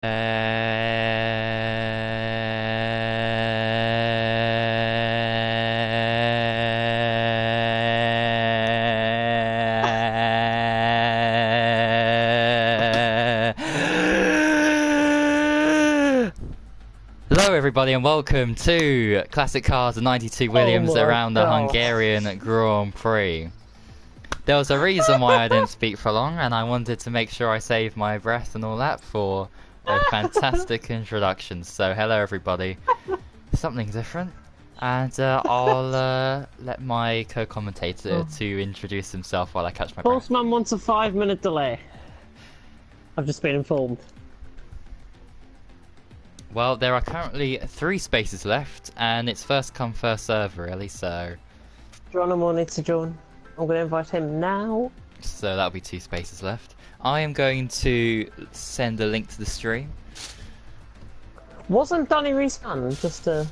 Hello everybody and welcome to Classic Cars and 92 Williams Oh my around the god. Hungarian Grand Prix. There was a reason why I didn't speak for long, and I wanted to make sure I saved my breath and all that for a fantastic introduction. So hello everybody, something different, and I'll let my co-commentator to introduce himself while I catch my breath. Postman wants a 5-minute delay. I've just been informed. Well, there are currently 3 spaces left, and it's first come first serve really, so Geronimo needs to join. I'm going to invite him now. that'll be 2 spaces left. I am going to send a link to the stream. Wasn't Danny Reese fan, just to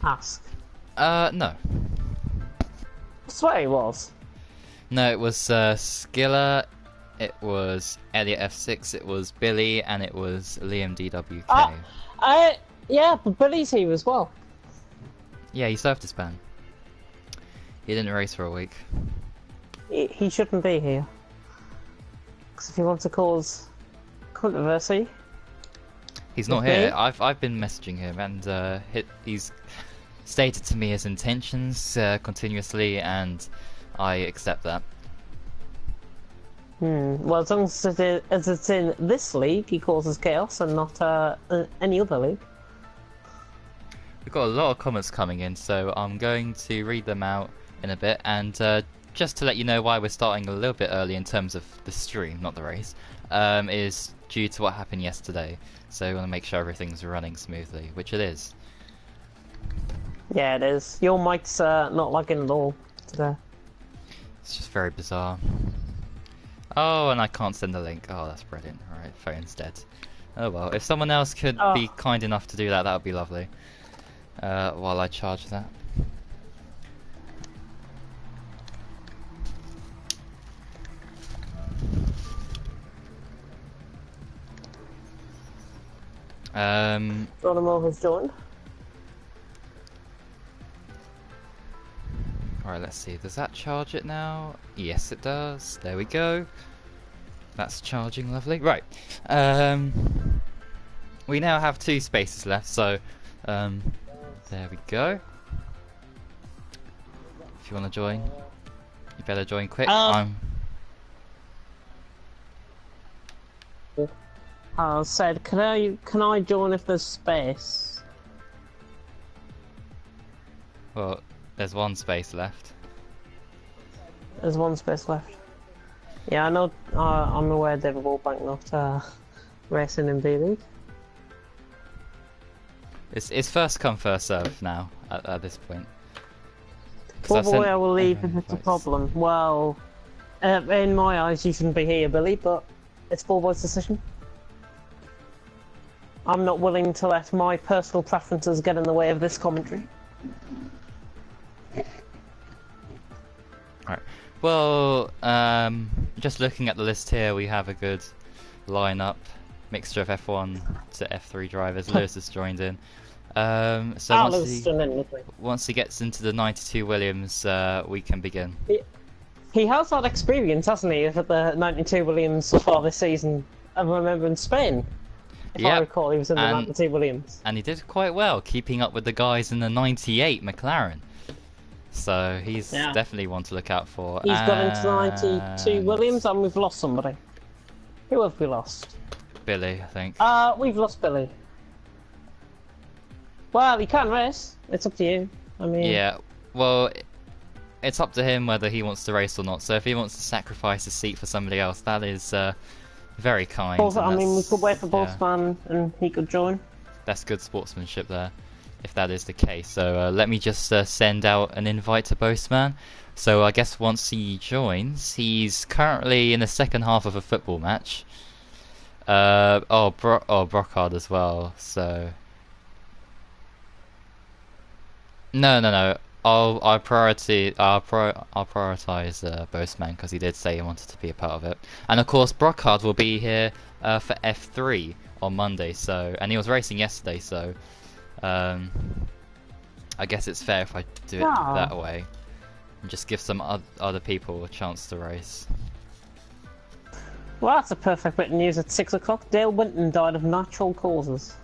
ask? No. I swear he was. No, it was Skiller, it was Elliot F6, it was Billy, and it was Liam DWK. Yeah, but Billy's here as well. Yeah, he served his ban. He didn't race for a week. He shouldn't be here. Because if he wants to cause controversy... He's not here. I've been messaging him, and he's stated to me his intentions continuously, and I accept that. Well, as long as it's in this league, he causes chaos and not any other league. We've got a lot of comments coming in, so I'm going to read them out in a bit, and just to let you know why we're starting a little bit early in terms of the stream, not the race, is due to what happened yesterday. So we want to make sure everything's running smoothly, which it is. Yeah, it is. Your mic's not lagging at all today. It's just very bizarre. Oh, and I can't send the link. Oh, that's brilliant. Alright, phone's dead. Oh well, if someone else could be kind enough to do that, that would be lovely. While I charge that. Geronimo has joined. Alright, let's see. Does that charge it now? Yes, it does. There we go. That's charging lovely. Right. We now have 2 spaces left, so there we go. If you want to join, you better join quick. Said, can I join if there's space? Well, there's 1 space left. There's 1 space left. Yeah, I know. I'm aware David Wallbank not racing in B League. It's first come first serve now at this point. Poor boy, I will leave if it's a problem. Well, in my eyes, you shouldn't be here, Billy, but it's Poor Boy's decision. I'm not willing to let my personal preferences get in the way of this commentary. Alright. Well, just looking at the list here, we have a good lineup, mixture of F1 to F3 drivers. Lewis has joined in. So once he gets into the 92 Williams, we can begin. He has that experience, hasn't he, at the 92 Williams so far this season. I remember in Spain. If I recall, he was in the 92 Williams. And he did quite well, keeping up with the guys in the 98 McLaren. So he's definitely one to look out for. He's got into the 92 Williams, and we've lost somebody. Who have we lost? Billy, I think. We've lost Billy. Well, he can race. It's up to you. I mean... Yeah, well, it's up to him whether he wants to race or not. So if he wants to sacrifice his seat for somebody else, that is very kind. I mean, we could wait for Bossman and he could join. That's good sportsmanship there, if that is the case. So let me just send out an invite to Boastman. So I guess once he joins, he's currently in the second half of a football match. Brockhard as well. So no. I'll prioritize Boastman because he did say he wanted to be a part of it, and of course Brockhard will be here for F3 on Monday. So, and he was racing yesterday, so I guess it's fair if I do it that way and just give some other people a chance to race. Well, that's a perfect bit of news at 6 o'clock. Dale Winton died of natural causes.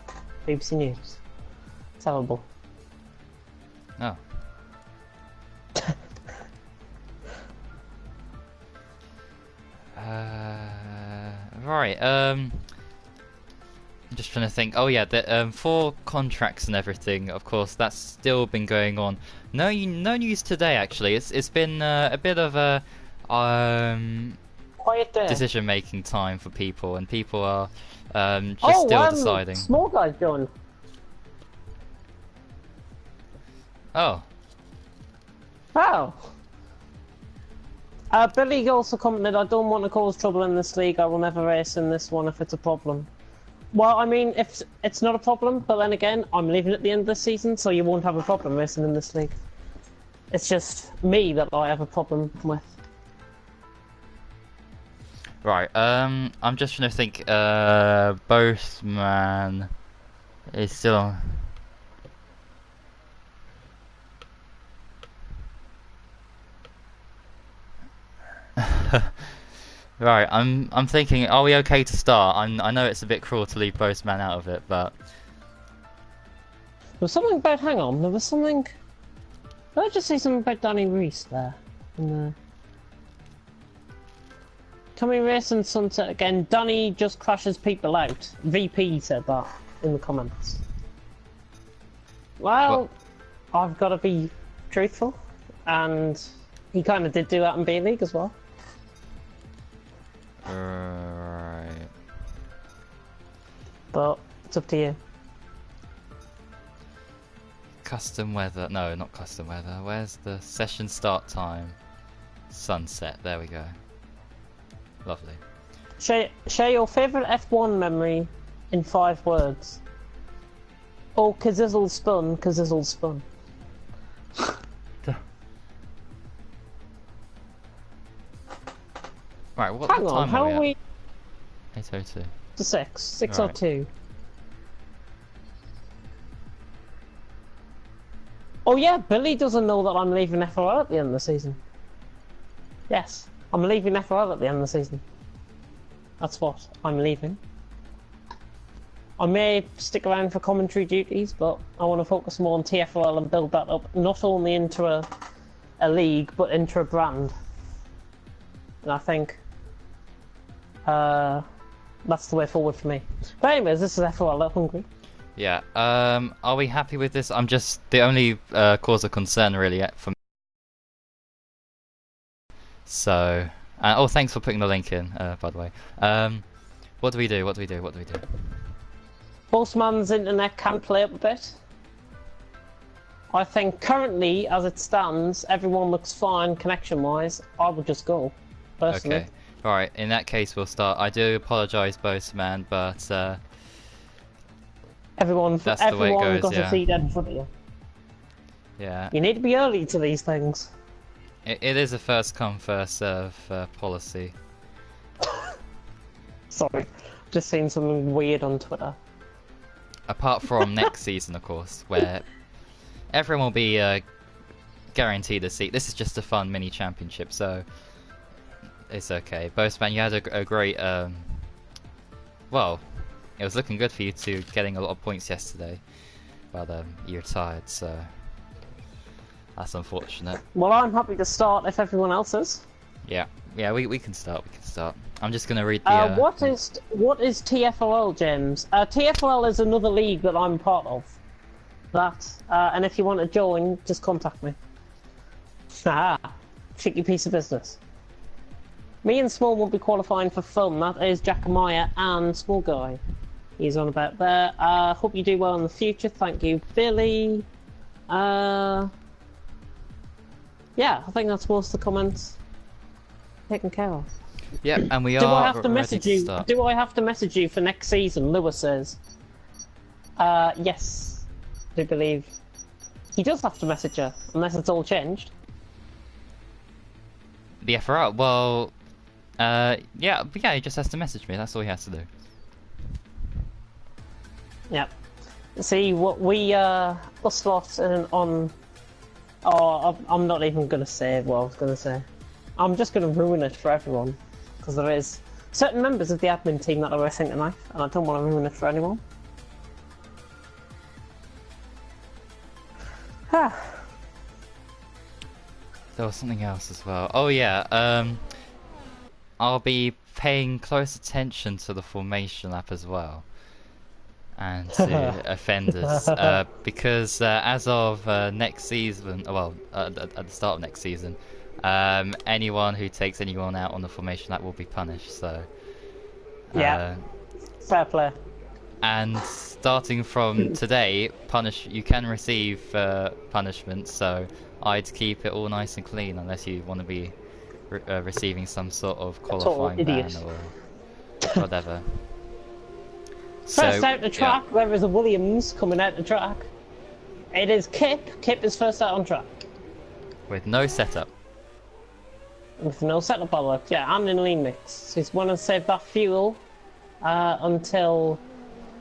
BBC News. Terrible. Oh. Right. I'm just trying to think. Oh yeah, for contracts and everything. Of course, that's still been going on. No news today. Actually, it's been a bit of a quiet day. Decision-making time for people, and people are just still deciding. Small guy's done. Oh. Oh. Billy also commented, I don't want to cause trouble in this league, I will never race in this one if it's a problem. Well, I mean, if it's not a problem, but then again, I'm leaving at the end of the season, so you won't have a problem racing in this league. It's just me that I have a problem with. Right, I'm just trying to think, Boastman is still on. Right, I'm thinking, are we okay to start? I know it's a bit cruel to leave Boastman out of it, but There was something about, hang on, there was something... Did I just say something about Danny Reese there? Coming racing sunset again, Danny just crashes people out. VP said that in the comments. Well, I've got to be truthful, and he kind of did do that in B-League as well. right. But it's up to you. Custom weather, no, not custom weather. Where's the session start time? Sunset, there we go. Lovely. Share your favourite F1 memory in 5 words. Oh, Kazizzle spun, Kazizzle spun. Right, what Hang time on, how are we? 8:02. To 6:02. Oh yeah, Billy doesn't know that I'm leaving FRL at the end of the season. Yes, I'm leaving FRL at the end of the season. That's what I'm leaving. I may stick around for commentary duties, but I want to focus more on TFRL and build that up, not only into a league, but into a brand. And I think that's the way forward for me. But anyways, this is FRL at Hungary. Yeah, are we happy with this? I'm just, the only cause of concern really for me. So, oh, thanks for putting the link in, by the way. What do we do? Bossman's internet can play up a bit. I think currently, as it stands, everyone looks fine connection-wise. I would just go, personally. Okay, alright, in that case we'll start. I do apologise, Boastman, but everyone that's the way it goes, got yeah. a seat in front of you. Yeah. You need to be early to these things. It is a first come, first serve policy. Sorry, just seen something weird on Twitter. Apart from next season, of course, where everyone will be guaranteed a seat. This is just a fun mini championship, so it's okay. Boastman, you had a great, well, it was looking good for you two getting a lot of points yesterday, but you retired, so that's unfortunate. Well, I'm happy to start if everyone else is. Yeah, we can start. I'm just gonna read the. What is TFLL, James? TFLL is another league that I'm part of. And if you want to join, just contact me. Ah, cheeky piece of business. Me and Small will be qualifying for fun. That is Jackamaya and Small Guy. He's on about there. Hope you do well in the future. Thank you, Billy. Yeah, I think that's most of the comments taken care of. Yeah, and we Do are. I have to message you? Do I have to message you for next season? Lewis says. Yes. I do believe He does have to message her, unless it's all changed. The FRL? Well, yeah, but yeah, he just has to message me. That's all he has to do. Yep. See, what we, us lot on... Oh, I'm not even going to say what I was going to say. I'm just going to ruin it for everyone. Because there is certain members of the admin team that are wrestling tonight, and I don't want to ruin it for anyone. Ah. There was something else as well. Oh yeah, I'll be paying close attention to the formation lap as well. And to offenders, because as of next season, well, at the start of next season, anyone who takes anyone out on the formation lap will be punished. So, yeah, fair play. And starting from today, you can receive punishment. So I'd keep it all nice and clean, unless you want to be receiving some sort of qualifying ban or whatever. First out the track, yeah. There is a Williams coming out the track. It is Kip. Kip is first out on track. With no setup. With no setup, by the way. Yeah, and in lean mix. So he's want to save that fuel until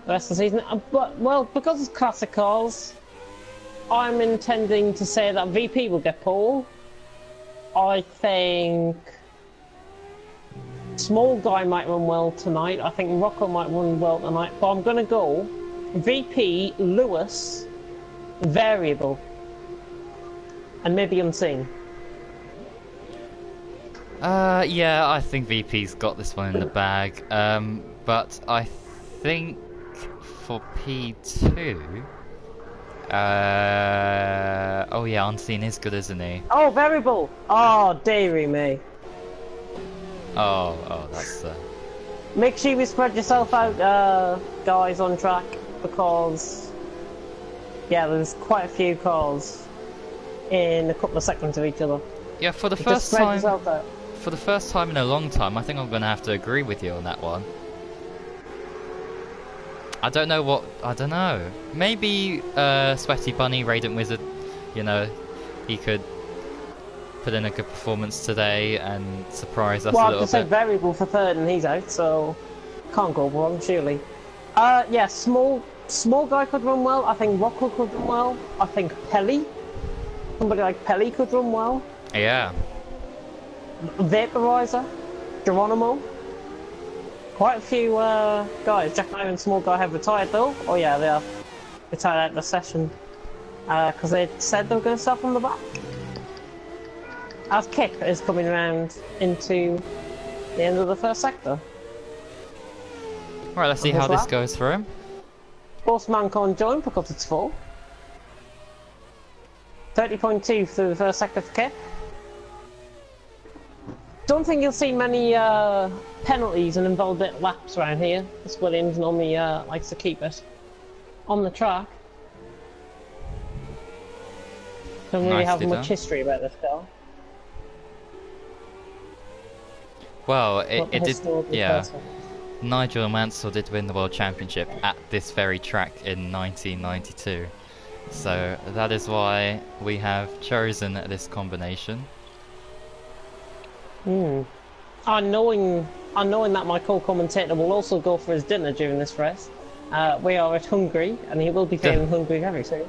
the rest of the season. But, well, because it's classic cars, I'm intending to say that VP will get pole. I think Small Guy might run well tonight. I think Rocco might run well tonight. But I'm going to go VP, Lewis, Variable, and maybe Unseen. Yeah, I think VP's got this one in the bag. But I think for P2... oh yeah, Unseen is good, isn't he? Oh, Variable! Oh, dearie me. Oh, that's... Make sure you spread yourself out, guys, on track, because... Yeah, there's quite a few cars in a couple of seconds of each other. Yeah, for the first time in a long time, I think I'm going to have to agree with you on that one. I don't know. Maybe Sweaty Bunny, Radiant Wizard, you know, he could put in a good performance today and surprise us a little bit. Well, I've said Variable for third and he's out, so can't go wrong, surely. Yeah, small Guy could run well. I think Rocco could run well. I think Pelly, somebody like Pelly could run well. Yeah. Vaporizer, Geronimo. Quite a few guys. Jack Knight and Small Guy have retired though. Oh yeah, they are retired out of the session because they said they were going to start from the back. As Kip is coming around into the end of the first sector. Right, let's see how this goes for him. Horseman can't join because it's full. 30.2 through the first sector for Kip. Don't think you'll see many penalties and invalid laps around here. This Williams normally likes to keep it on the track. Don't really have much history about this car. Well, it did, yeah. Nigel Mansell did win the World Championship at this very track in 1992. So that is why we have chosen this combination. Knowing that my co-commentator will also go for his dinner during this race, we are at Hungary, and he will be playing in Hungary very soon.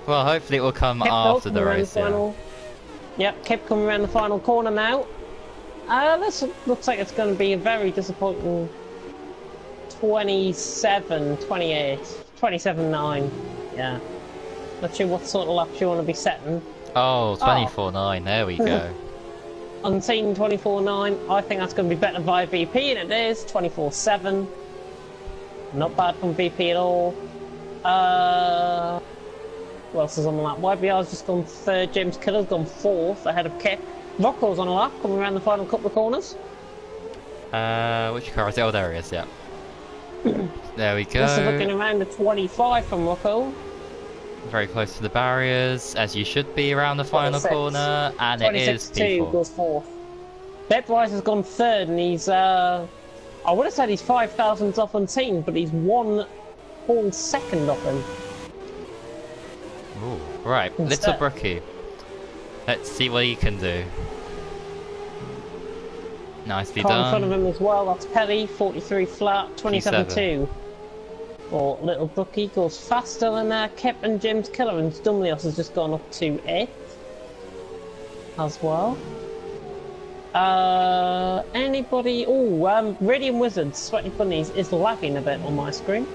Well, hopefully it will come after the race, yeah. Yep, Kip coming around the final corner now. This looks like it's going to be a very disappointing 27, 28, 27.9. Yeah. Not sure what sort of laps you want to be setting. Oh, 24.9, there we go. Unseen 24.9. I think that's going to be better by VP, and it is 24.7. Not bad from VP at all. Who else is on the lap? YBR's just gone third. James Killer's gone fourth ahead of Kip. Rocco's on a lap, coming around the final couple of corners. Which car is it? Oh, there he is, yeah. There we go. This is looking around the 25 from Rocco. Very close to the barriers, as you should be around the final corner, and it is P4. Goes fourth. Bedwise has gone third, and he's, I would have said he's 5 thousandths off Unseen, but he's 1 whole second off him. Ooh, right, little Brookie. Let's see what he can do. Nicely Car done. in front of him as well, that's Perry, 43 flat, 27.2. Or Little Brookie goes faster than Kip and James Killer, and Stumlios has just gone up to 8th as well. Anybody? Oh, Radiant Wizards, Sweaty Bunnies is lagging a bit on my screen.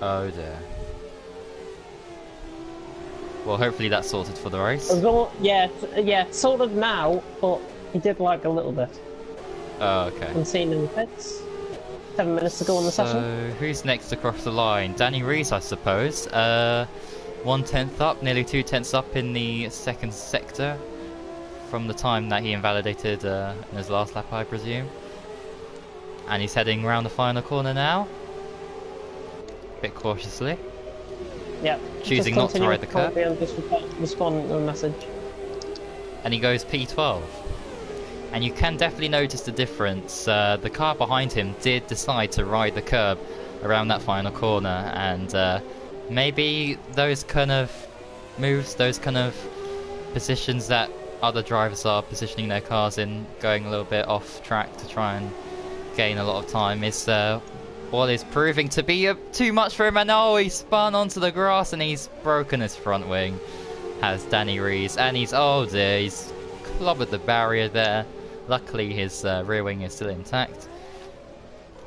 Oh dear. Well, hopefully that's sorted for the race. Yeah, it's sorted now, but he did lag a little bit. Oh, okay. Unseen in the pits. 7 minutes to go in the session. So, who's next across the line? Danny Rees, I suppose. 1/10 up, nearly 2/10 up in the second sector from the time that he invalidated in his last lap, I presume. And he's heading around the final corner now. A bit cautiously. Yep. Choosing not to ride the curb. Just responding to a message. And he goes P12. And you can definitely notice the difference. The car behind him did decide to ride the curb around that final corner, and maybe those kind of moves, those kind of positions that other drivers are positioning their cars in, going a little bit off track to try and gain a lot of time, is what is proving to be too much for him. And oh, he spun onto the grass and he's broken his front wing, has Danny Rees, and he's, oh dear, he's clobbered the barrier there. Luckily his rear wing is still intact,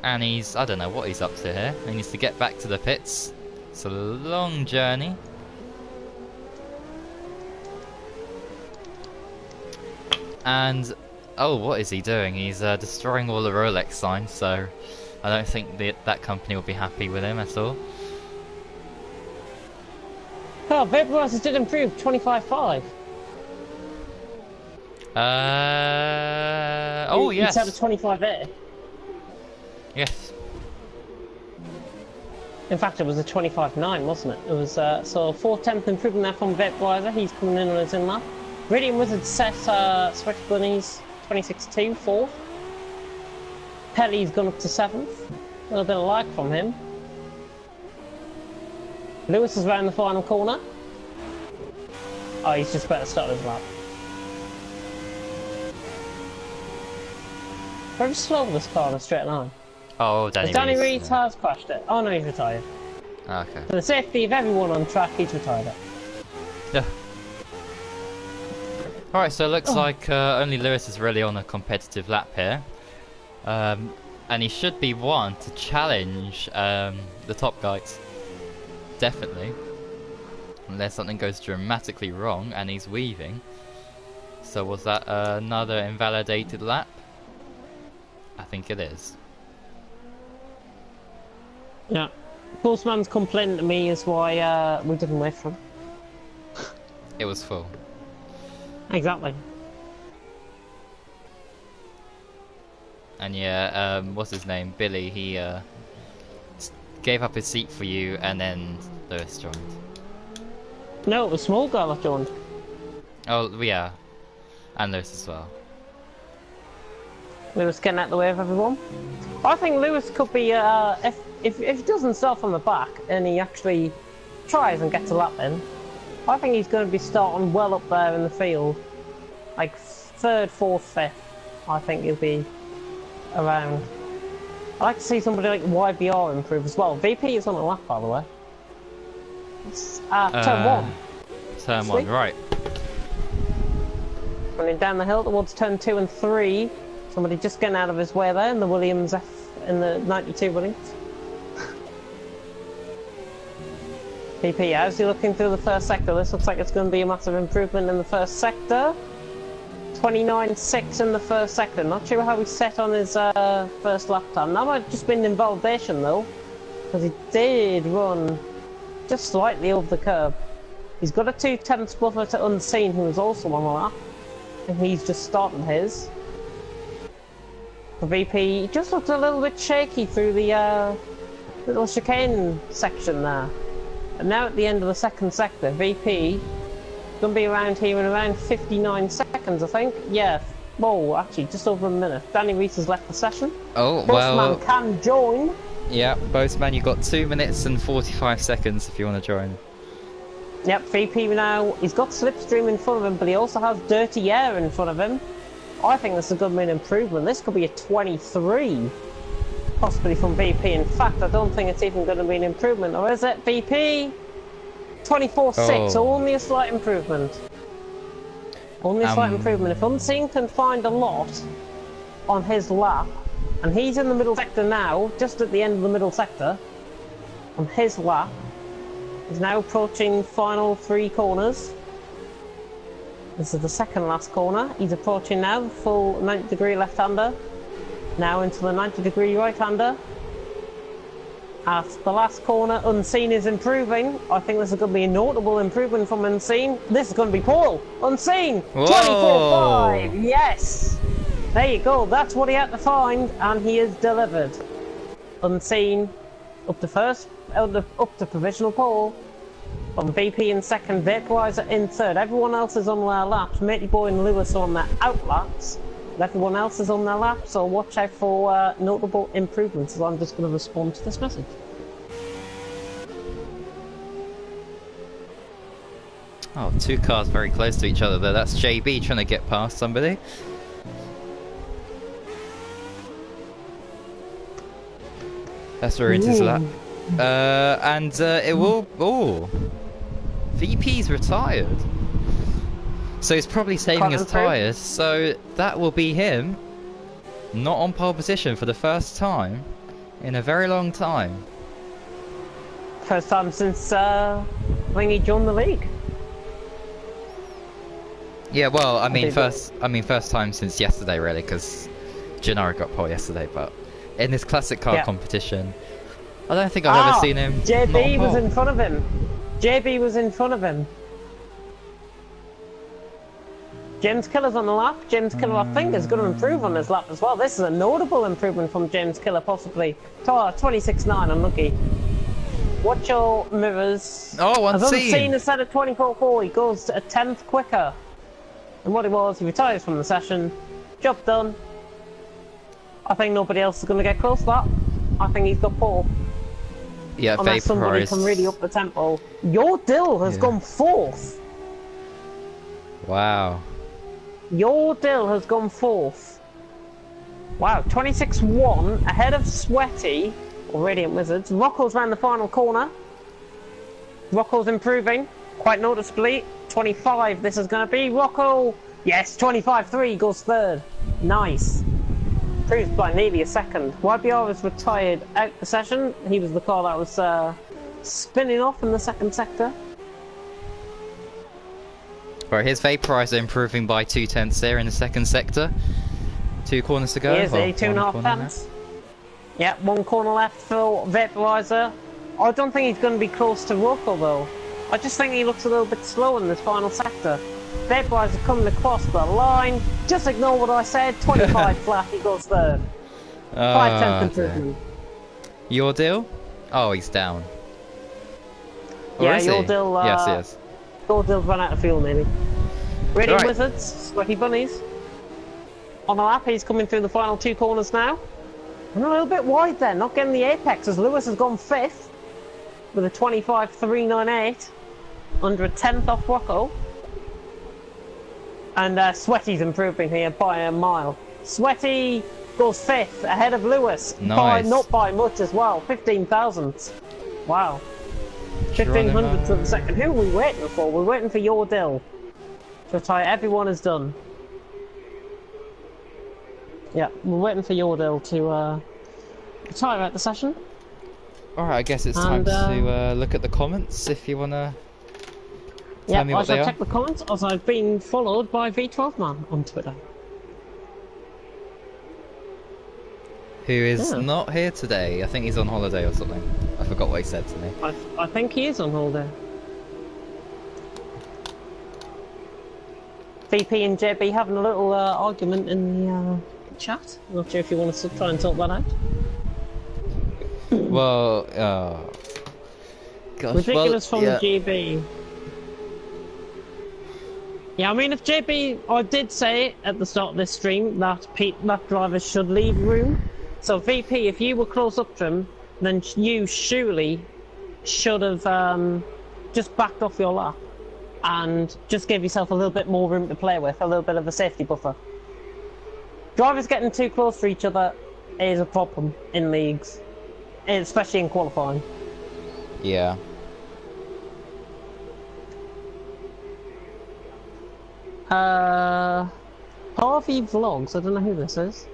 and he's, I don't know what he's up to here. He needs to get back to the pits. It's a long journey. And oh, what is he doing? He's destroying all the Rolex signs, so I don't think that company will be happy with him at all. Oh, vaporizers did improve, 25.5. Oh yes. Instead of 25A. Yes. In fact, it was a 25.9, wasn't it? It was so 4/10 improvement there from Vaporizer. He's coming in on his in lap. Radiant Wizard set Sweaty Bunnies 26.2, 4th. Pelly's gone up to 7th. A little bit of lag from him. Lewis is round the final corner. Oh, he's just better start his lap. Very slow this car in a straight line. Oh, Danny Rees has crashed it. Oh no, he's retired. Okay. For the safety of everyone on track, he's retired it. Yeah. Alright, so it looks like only Lewis is really on a competitive lap here. And he should be one to challenge the top guys. Definitely. Unless something goes dramatically wrong and he's weaving. So was that another invalidated lap? I think it is. Yeah. Postman's complaining to me is why we didn't wait for him. It was full. Exactly. And yeah, what's his name? Billy, he gave up his seat for you, and then Lewis joined. No, it was Small Girl that joined. Oh, yeah. And Lewis as well. Lewis getting out the way of everyone. I think Lewis could be, if he doesn't start from the back and he actually tries and gets a lap in, I think he's going to be starting well up there in the field. Like 3rd, 4th, 5th. I think he'll be around. I'd like to see somebody like YBR improve as well. VP is on the lap, by the way. It's turn 1. Turn 1, right. Running down the hill towards turn 2 and 3. Somebody just getting out of his way there in the Williams F, in the 92 Williams. VP, how's he looking through the first sector? This looks like it's going to be a massive improvement in the first sector. 29.6 in the first sector. Not sure how he set on his first lap time. That might have just been invalidation though, because he did run just slightly over the curb. He's got a 2/10 buffer to Unseen, who was also on the lap, and he's just started his. The VP he just looked a little bit shaky through the little chicane section there. And now at the end of the second sector, VP going to be around here in around 59 seconds, I think. Yeah. Whoa, actually, just over a minute. Danny Rees has left the session. Oh, well. Postman can join. Yeah, Postman, you've got 2 minutes and 45 seconds if you want to join. Yep, VP now. He's got Slipstream in front of him, but he also has Dirty Air in front of him. I think this is going to be an improvement. This could be a 23, possibly from VP. In fact, I don't think it's even going to be an improvement. Or is it, VP? 24.6, only a slight improvement. Only a slight improvement. If Unseen can find a lot on his lap, and he's in the middle sector now, just at the end of the middle sector, on his lap, he's now approaching final 3 corners. This is the second last corner. He's approaching now the full 90-degree left-hander. Now into the 90-degree right-hander. At the last corner, Unseen is improving. I think this is going to be a notable improvement from Unseen. This is going to be Paul. Unseen! 24.5! Yes! There you go. That's what he had to find, and he has delivered. Unseen up to first, up to provisional pole. On VP in second, Vaporizer in third. Everyone else is on their laps. Matey Boy and Lewis are on their out laps. Everyone else is on their laps, so watch out for notable improvements, as I'm just going to respond to this message. Oh, 2 cars very close to each other there. That's JB trying to get past somebody. That's where into his lap. It will... Oh! VP's retired. So he's probably saving his tyres, so that will be him not on pole position for the first time in a very long time. First time since when he joined the league. Yeah, well, I mean first time since yesterday really, because Gennaro got pole yesterday, but in this classic car competition, I don't think I've ever seen him. JB was in front of him. JB was in front of him. James Killer's on the lap. James Killer, I think, is going to improve on his lap as well. This is a notable improvement from James Killer, possibly. 26.9, unlucky. Watch your mirrors. Oh, Unseen instead of 24.4, he goes a 10th quicker than what he was. He retires from the session. Job done. I think nobody else is going to get close to that. I think he's got pole. Yeah, unless somebody can really up the tempo. Your Dill has gone 4th. Wow. Your Dill has gone 4th. Wow, 26.1 ahead of Sweaty or Radiant Wizards. Rocco's round the final corner. Rocco's improving quite noticeably. 25 this is going to be. Rocco, yes, 25.3 goes 3rd. Nice. Proves by nearly a second. YBR was retired out the session. He was the car that was spinning off in the second sector. Right, here's Vaporizer improving by 2/10 there in the second sector. 2 corners to go. Here's 2.5 tenths. Yeah, 1 corner left for Vaporizer. I don't think he's going to be close to Rocco though. I just think he looks a little bit slow in this final sector. Vaporizer coming across the line. Just ignore what I said. 25 flat, he goes 3rd. 5/10 improvement. Your Deal? Oh, he's down. Or yeah, is Your he? Dill. Yes, yes. Your Dill's run out of fuel, maybe. Radiant Right. Wizards, Sweaty Bunnies. On the lap, he's coming through the final 2 corners now. And a little bit wide there, not getting the apex as Lewis has gone 5th with a 25.398, under a 10th off Rocco. And Sweaty's improving here by a mile. Sweaty goes 5th ahead of Lewis. Nice. Not by much as well, 15 thousandths. Wow. 1500 to the second. Who are we waiting for? We're waiting for Your Dill to retire. Everyone is done. Yeah, we're waiting for Your Dill to retire at the session. Alright, I guess it's time to look at the comments if you want to tell me what they are. I shall check the comments as I've been followed by V12Man on Twitter. Who is not here today. I think he's on holiday or something. I forgot what he said to me. I think he is on holiday. VP and JB having a little argument in the chat. Not sure if you want to try and sort that out. Well, gosh, ridiculous well, from JB. Yeah, I mean, if JB, I did say at the start of this stream that lap drivers should leave room. So VP, if you were close up to him, then you surely should have just backed off your lap and just gave yourself a little bit more room to play with, a little bit of a safety buffer. Drivers getting too close to each other is a problem in leagues, especially in qualifying. Yeah. Harvey Vlogs, I don't know who this is.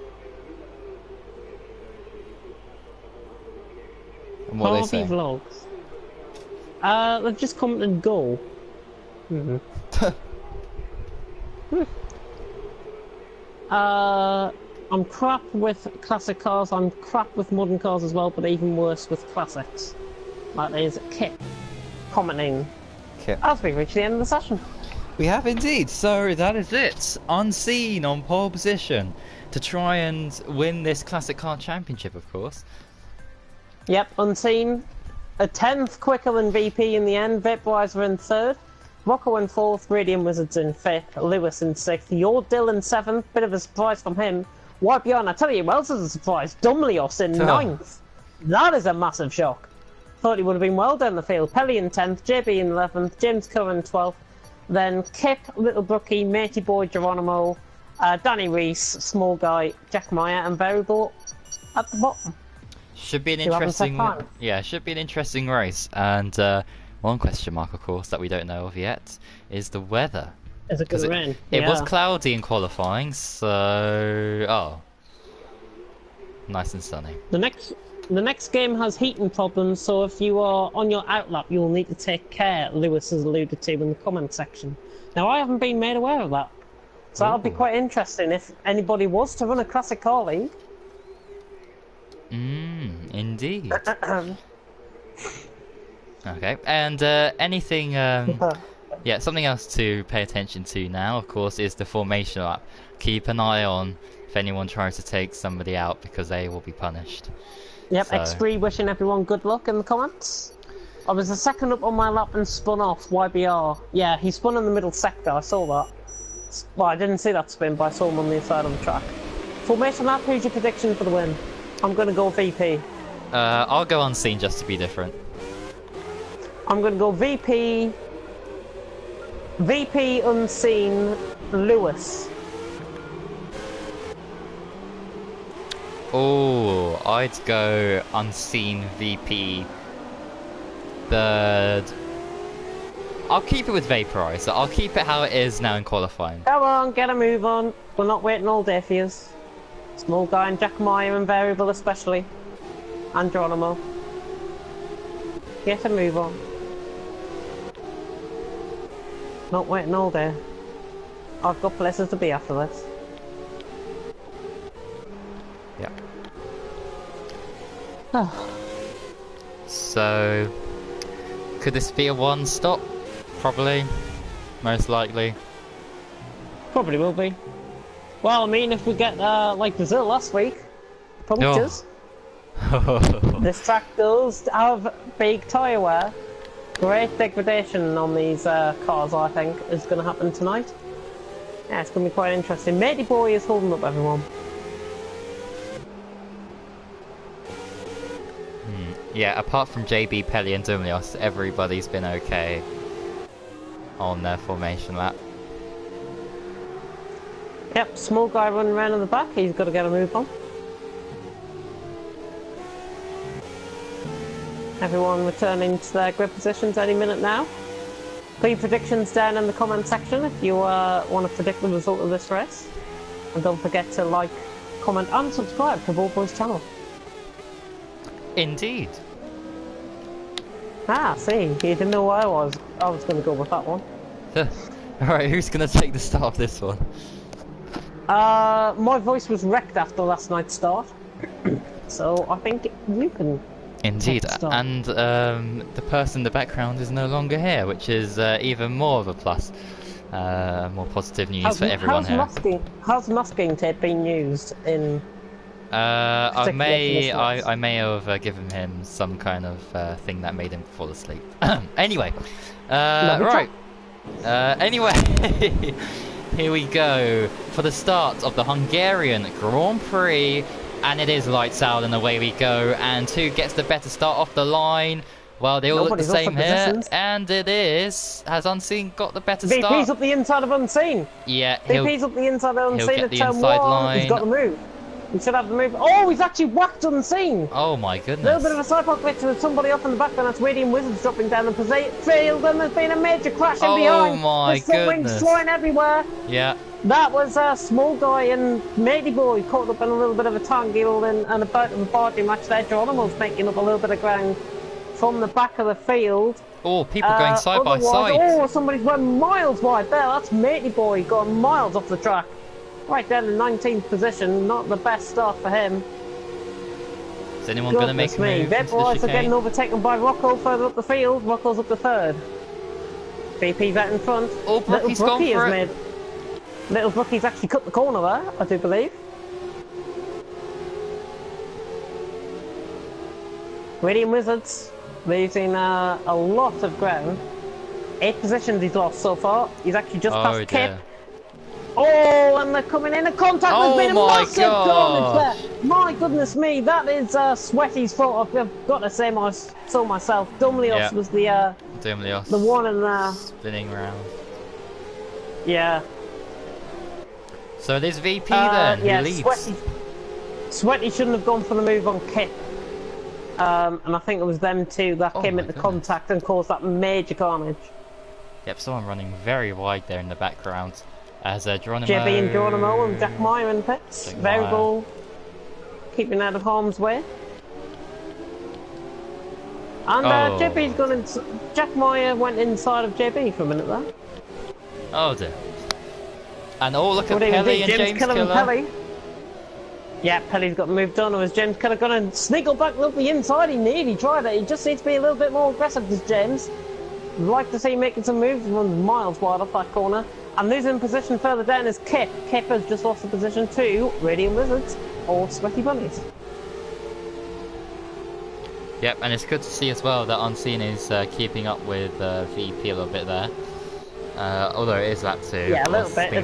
And what Harvey they say? Vlogs. They've just commented goal. Hmm. I'm crap with classic cars, I'm crap with modern cars as well, but even worse with classics. That is Kip commenting. Kip. As we reach the end of the session. We have indeed, so that is it. Unseen on pole position to try and win this classic car championship, of course. Yep, Unseen. A 10th quicker than VP in the end. Vaporizer in 3rd. Rocco in 4th. Radium Wizards in 5th. Lewis in 6th. Your Dill in 7th. Bit of a surprise from him. YBR, I tell you who else is a surprise. Dumlios in 9th. That is a massive shock. Thought he would have been well down the field. Pelly in 10th. JB in 11th. James Curran in 12th. Then Kip, Little Brookie, Matey Boy, Geronimo, Danny Reese, Small Guy, Jack Meyer, and Variable at the bottom. Should be an interesting, should be an interesting race. And one question mark, of course, that we don't know of yet is the weather. Is it going to rain? It was cloudy in qualifying, so nice and sunny. The next game has heating problems, so if you are on your outlap, you will need to take care, Lewis has alluded to in the comment section. Now, I haven't been made aware of that, so that'll be quite interesting if anybody was to run a classic car league. Indeed. Okay, and anything, yeah, something else to pay attention to now, of course, is the formation lap. Keep an eye on if anyone tries to take somebody out, because they will be punished. Yep, So. X3 wishing everyone good luck in the comments. I was the second up on my lap and spun off, YBR. Yeah, he spun in the middle sector, I saw that. Well, I didn't see that spin, but I saw him on the inside of the track. Formation lap, who's your prediction for the win? I'm going to go VP. I'll go Unseen just to be different. I'm going to go VP, Unseen, Lewis. Oh, I'd go Unseen, VP, third. I'll keep it with Vaporizer. I'll keep it how it is now in qualifying. Come on, get a move on. We're not waiting all day for you. Small Guy and Jack Meyer and Variable especially. And Geronimo. Get a move on. Not waiting all day. I've got places to be after this. Yeah. Oh. So, could this be a one stop? Probably. Most likely. Probably will be. Well, I mean, if we get like Brazil last week, punctures. Oh. This track does have big tyre wear. Great degradation on these cars, I think, is going to happen tonight. Yeah, it's going to be quite interesting. Matey Boy is holding up everyone. Yeah, apart from JB, Pelly and Dumlios, everybody's been okay on their formation lap. Yep, Small Guy running around in the back, he's got to get a move on. Everyone returning to their grid positions any minute now. Put your predictions down in the comment section if you want to predict the result of this race. And don't forget to like, comment and subscribe to Ball Boys channel. Indeed. Ah, see, you didn't know where I was. I was going to go with that one. Alright, who's going to take the start of this one? My voice was wrecked after last night's start. So I think you can. Indeed, and the person in the background is no longer here, which is even more of a plus. More positive news for everyone here. How's masking tape being used in? I may have given him some kind of thing that made him fall asleep. Anyway, right. Anyway, here we go for the start of the Hungarian Grand Prix. And it is lights out and away we go. And who gets the better start off the line? Well, they all look the Nobody's up for same here, positions. and it is. Has Unseen got the better VP's start? up the inside of Unseen. Yeah, VP's up the inside of Unseen get at the turn inside 1. line. He's got the move. He should have the move. Oh, he's actually whacked Unseen. Oh my A goodness. little bit of a sidewalk glitch with somebody up in the back, and that's Radiant Wizards dropping down the field, and there's been a major crash in behind. My There's front wings goodness. flying everywhere. Yeah. That was a small guy and Matey Boy caught up in a little bit of a tangle and a bit of a body match there. Geronimo's making up a little bit of ground from the back of the field. Oh, people going side by side. Oh, somebody's run miles wide there. That's Matey Boy going miles off the track. Right down in 19th position. Not the best start for him. Is anyone going to make a move? Vaporizer getting overtaken by Rocco further up the field. Rocco's up the third. VP's out in front. Oh, Brookie's gone for it. Little Brookie's actually cut the corner there, I do believe. Radiant Wizards losing a lot of ground. 8 positions he's lost so far. He's actually just past Kip. Oh, and they're coming in. A contact has been a massive carnage there. My goodness me, that is Sweaty's fault. I've got to say so myself. Dumlios was the one in there. Spinning round. Yeah. So there's VP then, yeah, who leads. Sweaty shouldn't have gone for the move on Kip. And I think it was them two that came into contact and caused that major carnage. Yep, someone running very wide there in the background. As Geronimo... JB and Geronimo and Jack Meyer in the pits. Variable keeping out of harm's way. And JB's gone in... Jack Meyer went inside of JB for a minute there. Oh dear. And look at Pelly and James Killer. Yeah, Pelly's got moved on. Or was James Killer going to sneakle back up the inside? He nearly tried it. He just needs to be a little bit more aggressive, this James. I'd like to see him making some moves. He runs miles wide off that corner. And losing position further down is Kip. Kip has just lost the position to Radiant Wizards or Sweaty Bunnies. Yep, and it's good to see as well that Unseen is keeping up with VP a little bit there. Although it is lap 2. Yeah, a little bit.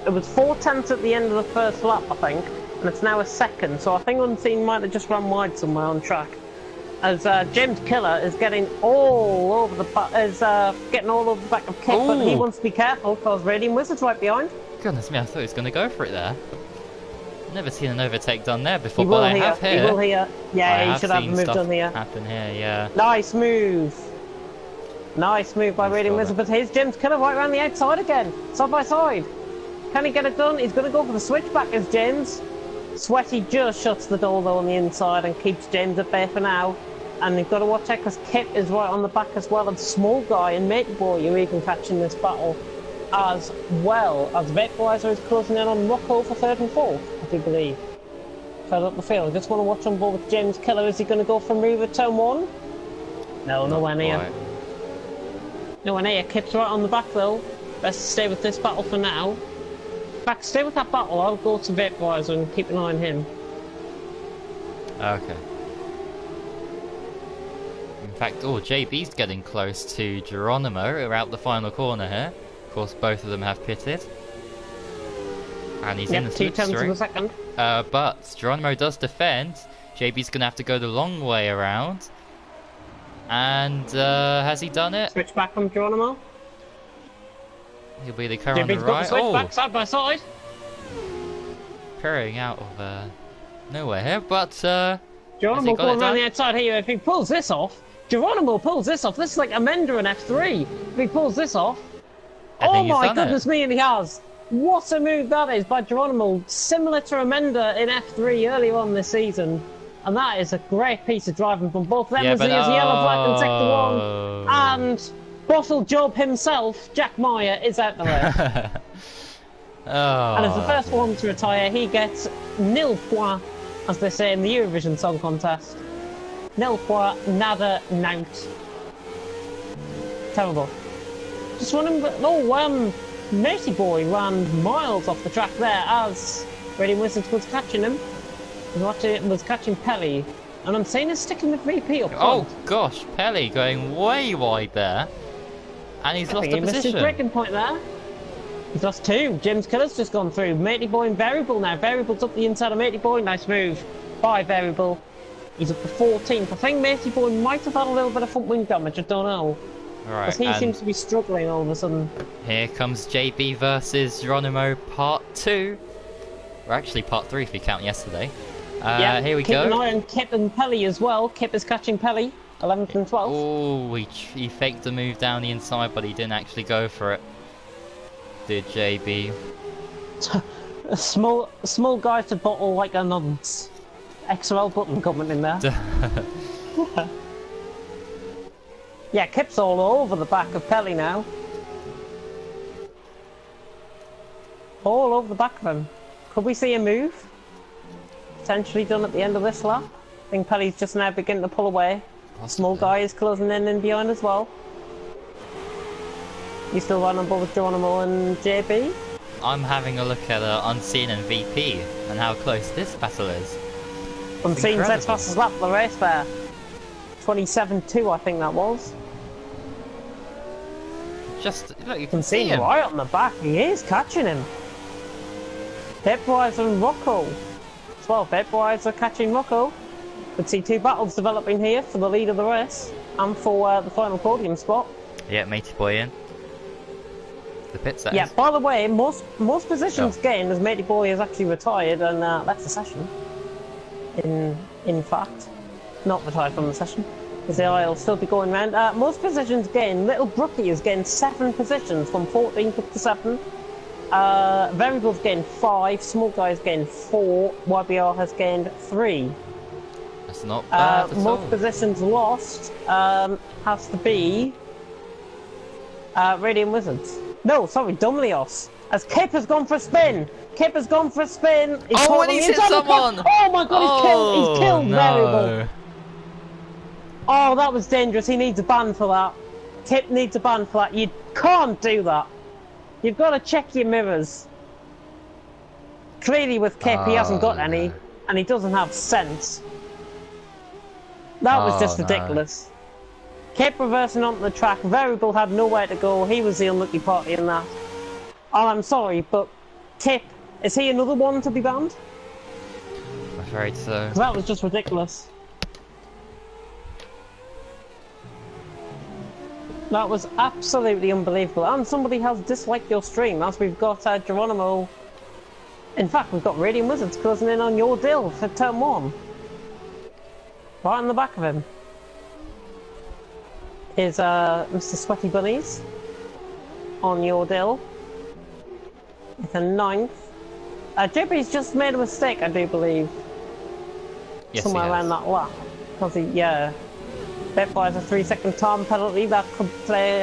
It was 4/10 at the end of the first lap, I think, and it's now a second. So I think Unseen might have just run wide somewhere on track. As James Killer is getting all over the back of Kip, but he wants to be careful because Radiant Wizard's right behind. Goodness me, I thought he was going to go for it there. Never seen an overtake done there before, but I have here. He will here. Yeah, he should have a move done here. Happen here, yeah. Nice move. Nice move by Radiant Wizard, but here's James Killer right around the outside again, side by side. Can he get it done? He's going to go for the switchback as James. Sweaty just shuts the door though on the inside and keeps James at bay for now. And you've got to watch out because Kip is right on the back as well. And Small Guy and Matey Boy are even catching this battle as well. As Vaporizer is closing in on Rocco for 3rd and 4th, I do believe. Further up the field. I just want to watch on board with James Killer. Is he going to go for a move at turn 1? No, nowhere near. Nowhere near. Kip's right on the back though. Best stay with this battle for now. In fact, stay with that battle. I'll go to Vaporizer and keep an eye on him. Okay. In fact, JB's getting close to Geronimo. We're out the final corner here. Of course, both of them have pitted. And he's in the slipstream. But Geronimo does defend. JB's going to have to go the long way around. And has he done it? Switch back from Geronimo. He'll be the car on the right. Switch back side by side. Carrying out of nowhere here, but Geronimo going around the outside here. If he pulls this off, Geronimo pulls this off. This is like Amenda in F3. If he pulls this off, oh my goodness me, and he has. What a move that is by Geronimo, similar to Amenda in F3 earlier on this season. And that is a great piece of driving from both them as he has yellow, black and sector 1. And Bottle Job himself, Jack Meyer, is out the way. And as the first one to retire, he gets nil point, as they say in the Eurovision Song Contest. Nil point, nada, nout. Terrible. Just running, Matey Boy ran miles off the track there as Radiant Wizards was catching him. Was catching Pelly. And I'm saying he's sticking with VP up front. Oh gosh, Pelly going way wide there. And he's lost a position. He missed his breaking point there. He's lost 2. James Killer's just gone through. Matey Boy and Variable now. Variable's up the inside of Matey Boy. Nice move by Variable. He's up to 14th. I think Matey Boy might have had a little bit of front wing damage, I don't know. Right, Because he seems to be struggling all of a sudden. here comes JB versus Geronimo Part 2. Or actually Part 3 if you count yesterday. Yeah, Here we keep go. an eye on Kip and Pelly as well. Kip is catching Pelly, 11th and 12th. Oh, he faked the move down the inside, but he didn't actually go for it. Did JB? A small guy to bottle like a nonce. XL button coming in there. Yeah, Kip's all over the back of Pelly now. All over the back of him. Could we see a move? Potentially done at the end of this lap. I think Pelly's just now beginning to pull away. Possibly. Small guy is closing in behind as well. You still running both Geronimo and JB? I'm having a look at Unseen and VP and how close this battle is. Unseen's next fastest lap of the race there. 27.2 I think that was. Just look, you can see Unseen him. right on the back, he is catching him. Pipwise and Rocco. As well, Pipwise are catching Rocco. Could see two battles developing here for the lead of the race and for the final podium spot. Yeah, Matey Boy in. The pit set. Yeah, by the way, most positions gained as Matey Boy has actually retired and left the session. In fact, not retired from the session, because he'll still be going round. Most positions gained. Little Brookie has gained 7 positions from 14th up to 7th. Variables gained 5. Small Guy has gained 4. YBR has gained 3. That's not bad at most all. positions lost has to be Radiant Wizards. No, sorry, Dumlios. As Kip has gone for a spin. Kip has gone for a spin. He's Oh, and he's hit someone! Oh my god, he's killed no. Variable. Oh, that was dangerous. He needs a ban for that. Kip needs a ban for that. You can't do that. You've got to check your mirrors. Clearly with Kip, he hasn't got any, and he doesn't have sense. That was just ridiculous. Kip reversing onto the track. Variable had nowhere to go. He was the unlucky party in that. Oh, I'm sorry, but Kip, is he another one to be banned? I'm afraid so. 'Cause that was just ridiculous. That was absolutely unbelievable. And somebody has disliked your stream, as we've got Geronimo. In fact, we've got Radiant Wizards closing in on your deal for turn 1. Right on the back of him is Mr. Sweaty Bunnies on your deal. It's a 9th. JB's just made a mistake, I do believe. Yes, somewhere around that lap. Because he, yeah. Bet buys a 3-second time penalty that could play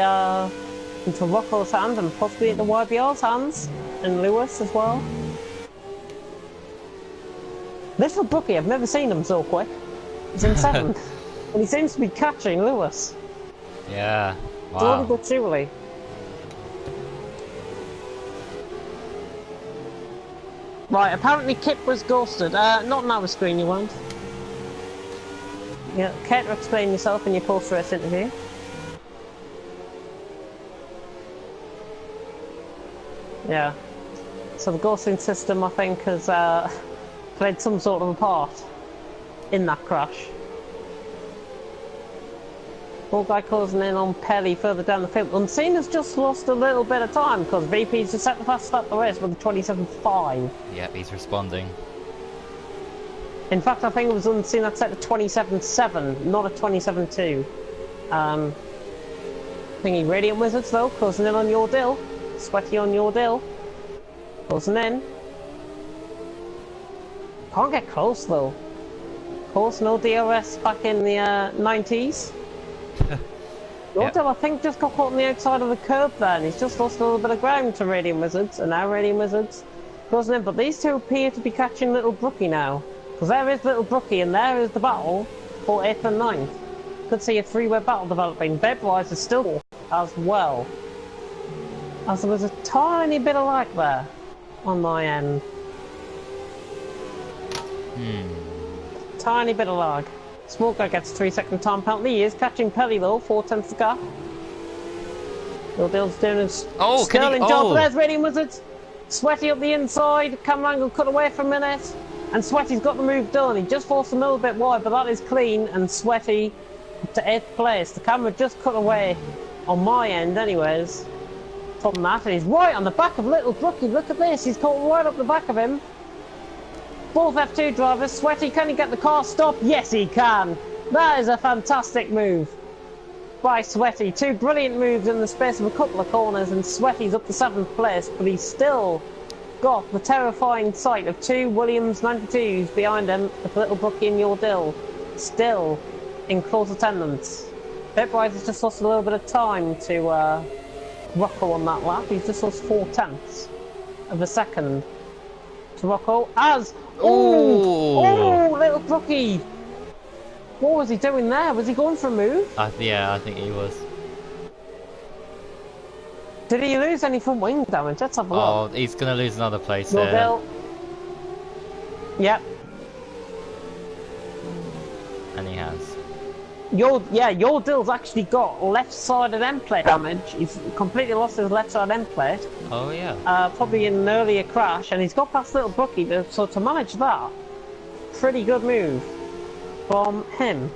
into Rocco's hands and possibly into YBR's hands. And Lewis as well. Little Brookie, I've never seen him so quick. He's in 7th. And he seems to be catching Lewis. Yeah. Slowly Wow. but surely. Right, apparently Kip was ghosted. Not on our screen, you won't. Yeah, care to explain yourself in your post-race interview? Yeah. So the ghosting system, I think, has played some sort of a part in that crash. Ball guy closing in on Pelly further down the field. Unseen has just lost a little bit of time because VP's just set the fast start the race with a 27.5. Yep, he's responding. In fact, I think it was Unseen that set a 27.7, not a 27.2. Thingy Radiant Wizards though, closing in on your deal. Sweaty on your deal. Closing in. Can't get close though. Of course, no DRS back in the 90s. Yordle, I think, just got caught on the outside of the curb there, and he's just lost a little bit of ground to Radiant Wizards, and now Radiant Wizards closing in. But these two appear to be catching Little Brookie now, because there is Little Brookie, and there is the battle for 8th and 9th. Could see a 3-way battle developing. Bedwise is still as well, as there was a tiny bit of lag there on my end. Tiny bit of lag. Small guy gets a 3-second time penalty. He is catching Pelly though, 4/10 gap. Your deal's doing his sterling job. There's Radiant Wizards. Sweaty up the inside. Camera angle cut away for a minute. And Sweaty's got the move done. He just forced a little bit wide, but that is clean. And Sweaty to 8th place. The camera just cut away on my end anyways from that. And he's right on the back of Little Brookie. Look at this. He's caught right up the back of him. Both F2 drivers. Sweaty, can he get the car stopped? Yes, he can. That is a fantastic move by Sweaty. 2 brilliant moves in the space of a couple of corners, and Sweaty's up to 7th place, but he's still got the terrifying sight of 2 Williams 92s behind him with Little Brookie and Yordle still in close attendance. Pit-Wise has just lost a little bit of time to Rocco on that lap. He's just lost 4/10 of a second to Rocco as... Oh, Little Brookie! What was he doing there? Was he going for a move? Yeah, I think he was. Did he lose any front wing damage? Let's have a look. Oh, he's going to lose another place there. Yordle. Yep. And he has. Yordle's actually got left-sided end plate damage. He's completely lost his left-side end plate. Oh, yeah. Probably in an earlier crash, and he's got past Little Brookie, so to manage that, pretty good move from him.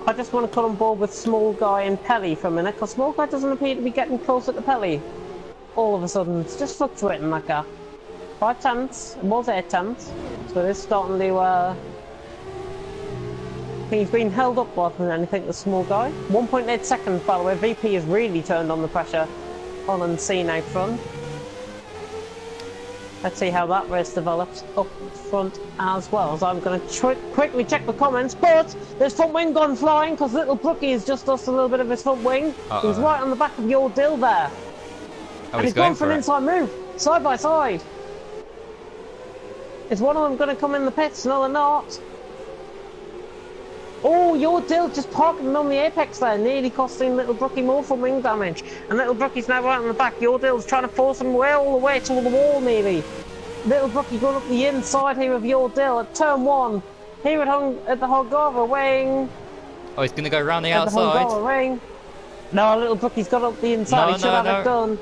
I just want to cut on board with Small Guy and Pelly for a minute, because Small Guy doesn't appear to be getting closer to Pelly. All of a sudden, it's just fluctuating that gap. 5/10, it was 8/10, so it is starting to, he's been held up rather than anything, the Small Guy. 1.8 seconds, by the way. VP has really turned on the pressure on unseen out front. Let's see how that race develops up front as well. So I'm going to quickly check the comments, but there's front wing gone flying because Little Brookie has just lost a little bit of his front wing. He's right on the back of Yordle there. And he's gone for an inside move, side by side. Is one of them going to come in the pits? No, they're not. Oh, Yordle just parking on the apex there, nearly costing Little Brookie more from wing damage. And Little Brookie's now right on the back. Yordle's trying to force him all the way to the wall nearly. Little Brookie going up the inside here of Yordle at turn 1. Here at the Hungarian wing. Oh, he's going to go around the outside. Ring. No, Little Brookie's got up the inside. He should have it done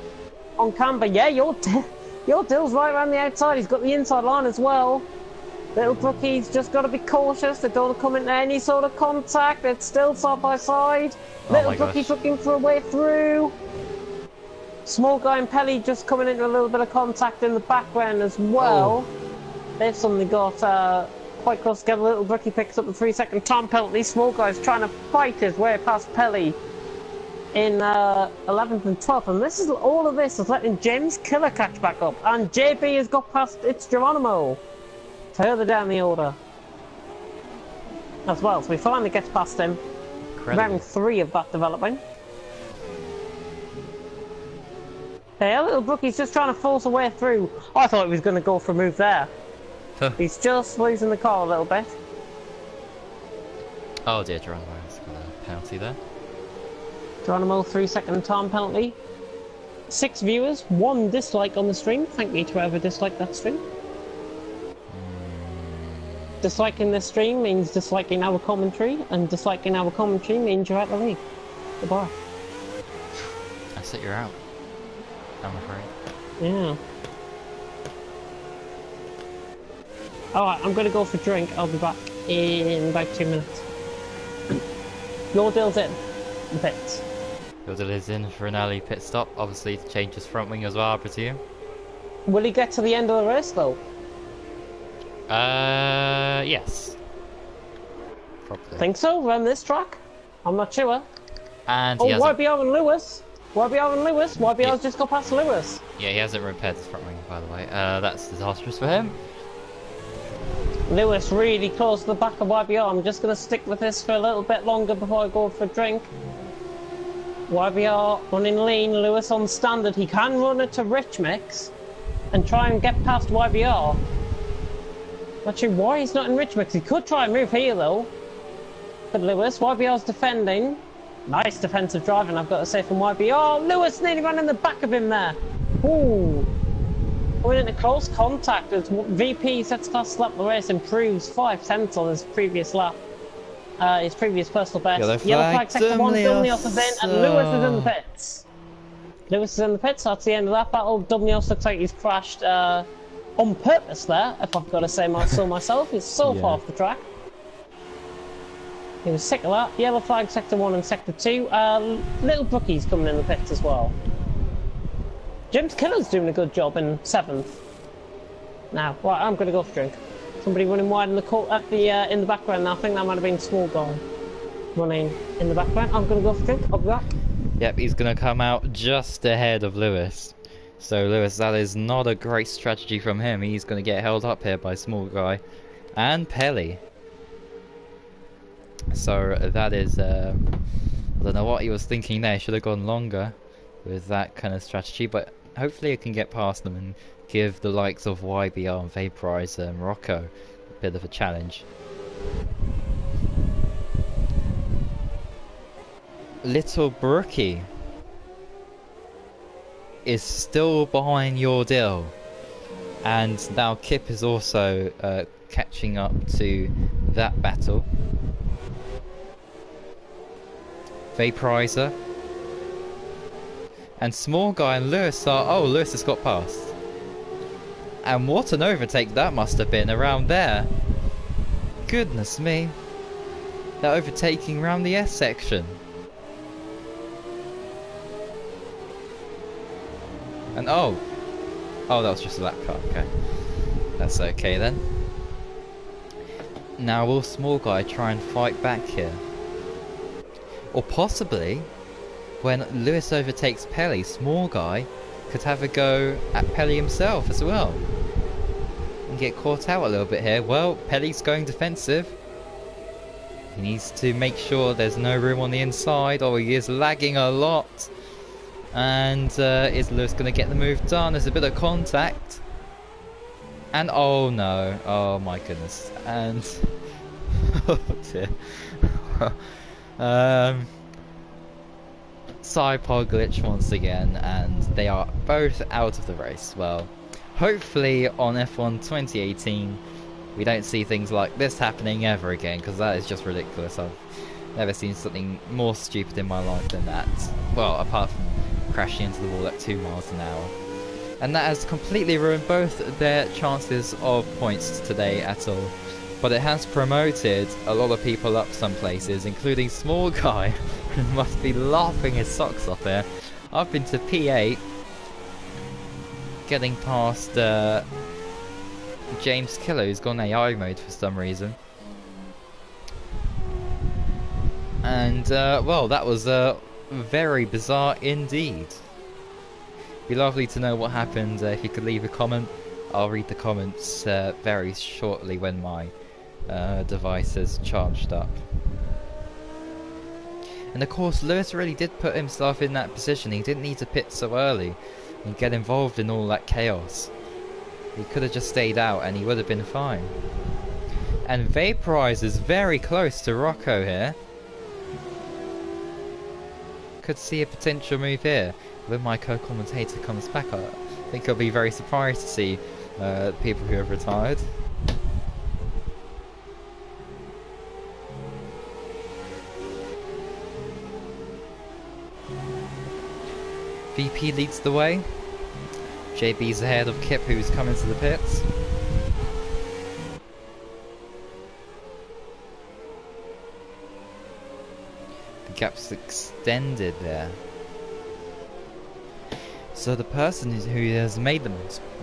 on camber. Yeah, Yordle's right around the outside. He's got the inside line as well. Little Brookie's just got to be cautious. They don't come into any sort of contact. It's still side by side. Little Brookie's looking for a way through. Small Guy and Pelly just coming into a little bit of contact in the background as well. They've suddenly got quite close together. Little Brookie picks up the 3-second time penalty. Small Guy's trying to fight his way past Pelly in 11th and 12th. And all of this is letting James Killer catch back up. And JB has got past It's Geronimo further down the order as well, so we finally get past him. Round 3 of that developing. Yeah, Little Brookie's just trying to force a way through. I thought he was going to go for a move there. He's just losing the car a little bit. Oh dear, Geronimo's got a penalty there. Geronimo, 3-second time penalty. 6 viewers, 1 dislike on the stream. Thank you to whoever disliked that stream. Disliking this stream means disliking our commentary, and disliking our commentary means you're out of the league. Goodbye. I said you're out, I'm afraid. Yeah. Alright, I'm gonna go for a drink. I'll be back in about 2 minutes. Yordle's in the pits. Yordle is in for an early pit stop, obviously to change his front wing as well, I presume. Will he get to the end of the race though? Yes. Probably. Think so, around this track? I'm not sure. And oh, YBR and Lewis. YBR and Lewis. YBR's just got past Lewis. Yeah, he hasn't repaired his front wing, by the way. That's disastrous for him. Lewis really close to the back of YBR. I'm just going to stick with this for a little bit longer before I go for a drink. YBR running lean, Lewis on standard. He can run it to Rich Mix and try and get past YBR. Not sure why he's not in Rich Mix. He could try and move here though. But Lewis, YBR's defending. Nice defensive driving, I've got to say, from YBR. Lewis nearly ran in the back of him there. Ooh. Going into close contact as VP sets fast lap the race, improves 5/10 on his previous lap. His previous personal best. Yellow flag sector 1, Dumnios is in, and Lewis is in the pits. Lewis is in the pits, that's the end of that battle. Dumnios looks like he's crashed On purpose there, if I've got to say so myself. He's so Yeah. far off the track. He was sick of that. Yellow flag, sector 1 and sector 2. Little Brookie's coming in the pits as well. James Killer's doing a good job in 7th. Now, right, I'm going to go for a drink. Somebody running wide in the court at the in the background now. I think that might have been Small Guy running in the background. I'm going to go for a drink. I'll be back. Yep, he's going to come out just ahead of Lewis. So Lewis, that is not a great strategy from him. He's going to get held up here by Small Guy and Pelly. So that is, I don't know what he was thinking there. Should have gone longer with that kind of strategy, but hopefully it can get past them and give the likes of YBR and Vaporizer and Rocco a bit of a challenge. Little Brookie is still behind your deal, and now Kip is also catching up to that battle. Vaporizer and Small Guy and Lewis are... Oh, Lewis has got past. And what an overtake that must have been around there. Goodness me. They're overtaking around the S section. And oh, that was just a lap car, okay. That's okay then. Now will Small Guy try and fight back here? Or possibly, when Lewis overtakes Pelly, Small Guy could have a go at Pelly himself as well. And get caught out a little bit here. Well, Pelly's going defensive. He needs to make sure there's no room on the inside, or he is lagging a lot. And is Lewis going to get the move done? There's a bit of contact. And oh no, oh my goodness. And oh dear. Sidepod glitch once again, and they are both out of the race. Well, hopefully on F1 2018 we don't see things like this happening ever again, because that is just ridiculous. I've never seen something more stupid in my life than that. Well, apart from crashing into the wall at 2 miles an hour. And that has completely ruined both their chances of points today at all. But it has promoted a lot of people up some places, including Small Guy, who must be laughing his socks off there. Up into P8, getting past James Killer, who's gone AI mode for some reason. And, well, that was very bizarre indeed. Be lovely to know what happened. If you could leave a comment, I'll read the comments very shortly when my device is charged up. And of course, Lewis really did put himself in that position. He didn't need to pit so early and get involved in all that chaos. He could have just stayed out and he would have been fine. And Vaporize is very close to Rocco here. Could see a potential move here. When my co-commentator comes back, I think I'll be very surprised to see people who have retired. VP leads the way. JB's ahead of Kip, who's coming to the pits. The gap's extended there. So the person who has made the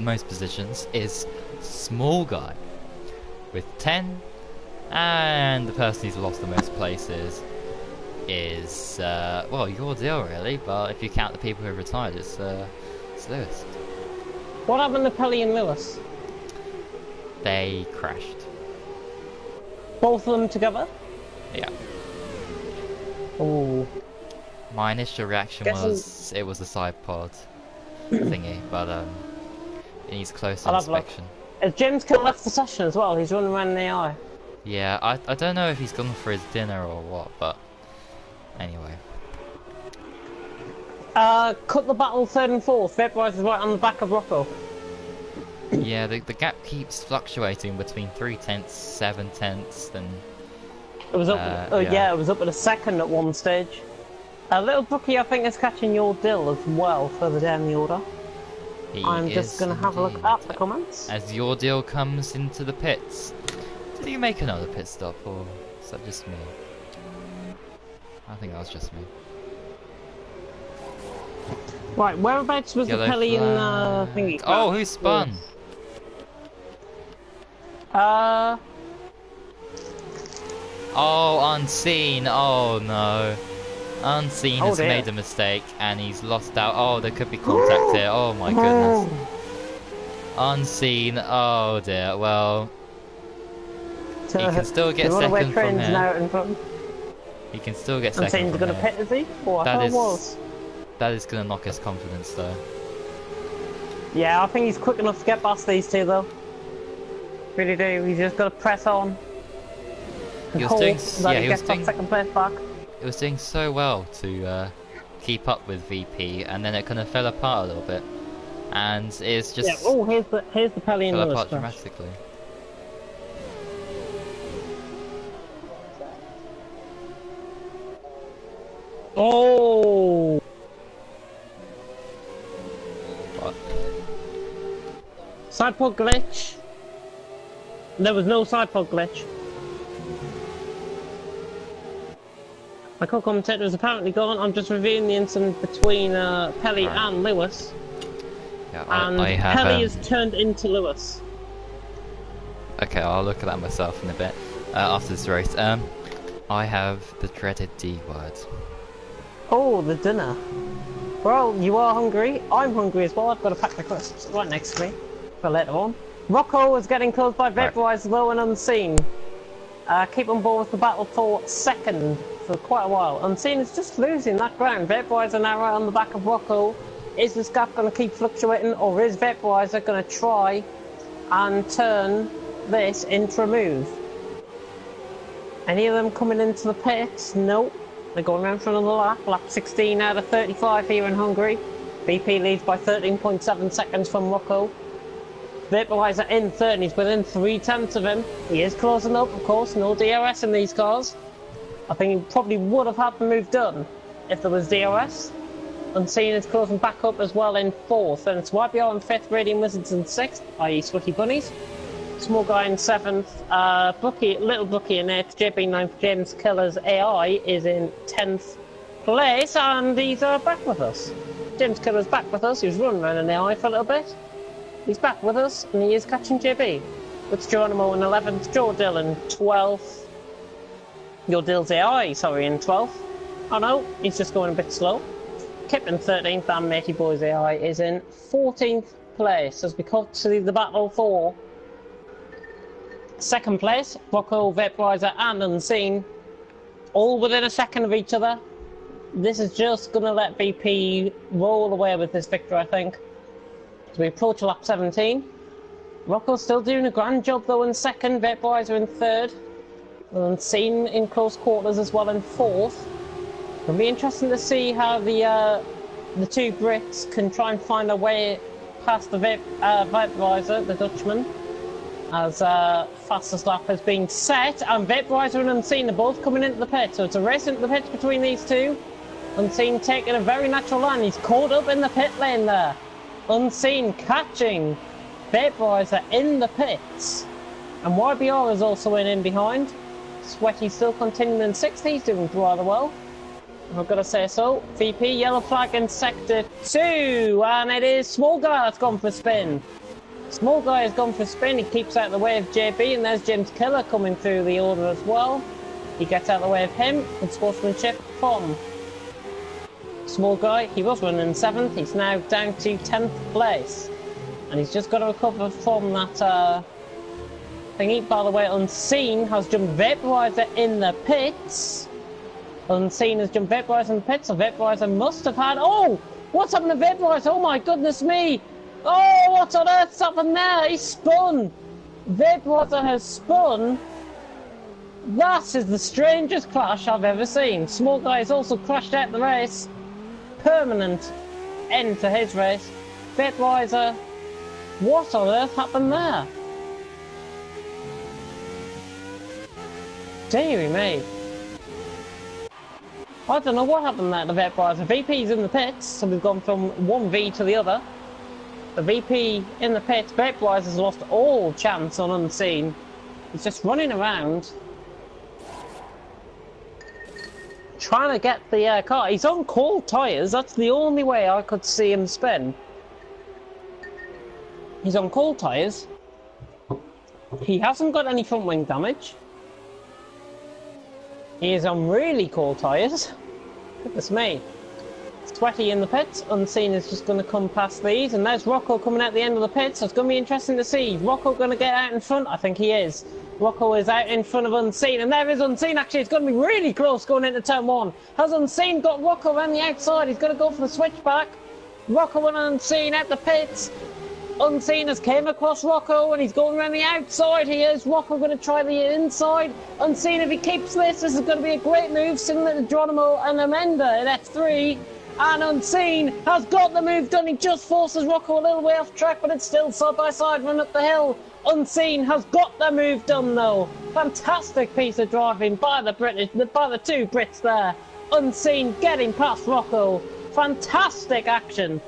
most positions is Small Guy with 10, and the person who's lost the most places is well, your deal really, but if you count the people who have retired, it's Lewis. What happened to Pelly and Lewis? They crashed. Both of them together? Yeah. Ooh. My initial reaction was it was a side pod thingy, but it needs closer inspection. Has James Kill left the session as well? He's running around in AI. Yeah, I don't know if he's gone for his dinner or what, but anyway. Cut the battle 3rd and 4th. Vaporize is right on the back of Rocco. Yeah, the gap keeps fluctuating between 3/10, 7/10, and it was up. Yeah, it was up at a second at one stage. Little Brookie, I think, is catching your dill as well further down the order. I'm just is gonna have a look indeed. at the comments. As your deal comes into the pits. Did you make another pit stop, or is that just me? I think that was just me. Right, whereabouts was Yellow the Pelly in flag. thingy? Oh, who spun? Oh, Unseen. Oh no. Unseen has dear. made a mistake and he's lost out. Oh, there could be contact here. Oh my goodness. Unseen. Oh dear. Well, he can still get second from here. Now in front. He can still get second Unseen's from gonna here. pit, is he? Oh, I That thought is- it was. That is gonna knock his confidence though. Yeah, I think he's quick enough to get past these two though. Really do. He's just got to press on. And He was hope doing- that yeah, he he was gets that doing- second place back. It was doing so well to keep up with VP, and then it kind of fell apart a little bit, and it's just Yeah. Oh, here's the Pelly in fell Lewis apart crash. dramatically. Oh. But Side pod glitch. There was no side pod glitch. My co-commentator is apparently gone. I'm just reviewing the incident between Pelly Right. and Lewis. yeah, And I have. Pelly is turned into Lewis. Okay, I'll look at that myself in a bit after this race. I have the dreaded D word. Oh, the dinner. Well, you are hungry. I'm hungry as well. I've got a pack of crisps right next to me for later on. Rocco is getting close by Vaporize low and Unseen. Keep on board with the battle for second for quite a while. Unseen is just losing that ground. Vaporizer now right on the back of Rocco. Is this gap going to keep fluctuating, or is Vaporizer going to try and turn this into a move? Any of them coming into the pits? Nope. They're going around for another lap. Lap 16 out of 35 here in Hungary. BP leads by 13.7 seconds from Rocco. Vaporizer in third, and he's within 3/10 of him. He is closing up, of course. No DRS in these cars. I think he probably would have had the move done if there was DRS. Unseen is closing back up as well in fourth, and it's YBR in fifth, Radiant Wizards in sixth, i.e. Sweaty Bunnies. Small Guy in seventh, Little Bookie in eighth, JB ninth, James Killer's AI is in 10th place, and he's back with us. James Killer's back with us. He was running around in AI for a little bit. He's back with us, and he is catching JB. With Geronimo in 11th, Joe Dill in 12th. Your Dill's AI, sorry, in 12th. Oh no, he's just going a bit slow. Kip in 13th, and Matey Boy's AI is in 14th place as we come to the battle for second place. Rocco, Vaporizer, and Unseen, all within a second of each other. This is just going to let VP roll away with this victory, I think. As we approach lap 17. Rocco's still doing a grand job though in second, Vaporizer in third. Unseen in close quarters as well in fourth. It'll be interesting to see how the two Brits can try and find a way past the Vaporizer, the Dutchman, as fastest lap has been set, and Vaporizer and Unseen are both coming into the pit, so it's a race into the pit between these two. Unseen taking a very natural line. He's caught up in the pit lane there. Unseen catching Vaporizer in the pits, and YBR is also in behind. Sweaty still continuing in sixth. He's doing rather well, I've got to say so. VP, yellow flag in sector 2, and it is Small Guy that's gone for a spin. Small Guy has gone for a spin. He keeps out of the way of JB, and there's James Killer coming through the order as well. He gets out of the way of him, and sportsmanship from Small Guy. He was running 7th. He's now down to 10th place, and he's just got to recover from that thingy. By the way, Unseen has jumped Vaporizer in the pits. Unseen has jumped Vaporizer in the pits, so Vaporizer must have had... Oh! What's happened to Vaporizer? Oh my goodness me! Oh, what on earth's happened there? He spun! Vaporizer has spun. That is the strangest crash I've ever seen. Small Guy has also crashed out the race. Permanent end to his race. Vaporizer, what on earth happened there? Deary me. I don't know what happened there to Vaporizer. VP's in the pits, so we've gone from one V to the other. The VP in the pits, Vaporizer has lost all chance on Unseen. He's just running around, trying to get the car. He's on cold tyres, that's the only way I could see him spin. He's on cold tyres. He hasn't got any front wing damage. He is on really cold tyres. Goodness me. Sweaty in the pits. Unseen is just going to come past these. And there's Rocco coming out the end of the pits. So it's going to be interesting to see. Rocco going to get out in front? I think he is. Rocco is out in front of Unseen. And there is Unseen actually. It's going to be really close going into turn 1. Has Unseen got Rocco around the outside? He's going to go for the switchback. Rocco and Unseen at the pits. Unseen has came across Rocco and he's going around the outside. He is. Rocco going to try the inside. Unseen, if he keeps this is going to be a great move, similar to Geronimo and Amanda at F3. And Unseen has got the move done. He just forces Rocco a little way off track, but it's still side by side run up the hill. Unseen has got the move done though. Fantastic piece of driving by the two Brits there. Unseen getting past Rocco. Fantastic action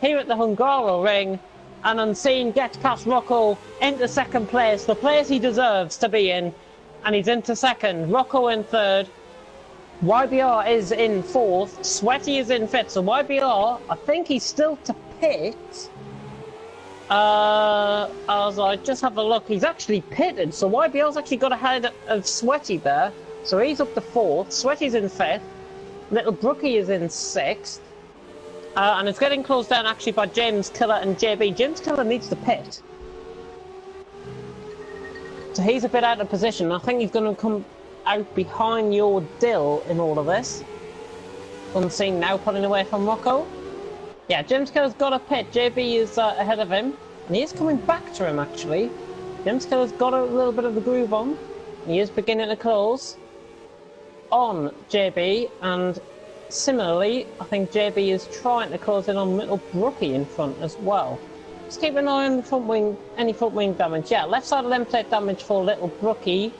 here at the Hungaroring. And Unseen gets past Rocco into second place, the place he deserves to be in. And he's into second, Rocco in third. YBR is in fourth, Sweaty is in fifth. So YBR, I think he's still to pit. As I just have a look, he's actually pitted. So YBR's actually got ahead of Sweaty there. So he's up to fourth, Sweaty's in fifth. Little Brookie is in sixth. And it's getting closed down actually by James Killer and JB. James Killer needs to pit. So he's a bit out of position. I think he's going to come out behind your Dill in all of this. Unseen now pulling away from Rocco. Yeah, James Killer's got a pit. JB is ahead of him. And he is coming back to him actually. James Killer's got a little bit of the groove on. He is beginning to close on JB, and similarly, I think JB is trying to close in on Little Brookie in front as well. Just keep an eye on the front wing, any front wing damage. Yeah, left side of them plate damage for Little Brookie.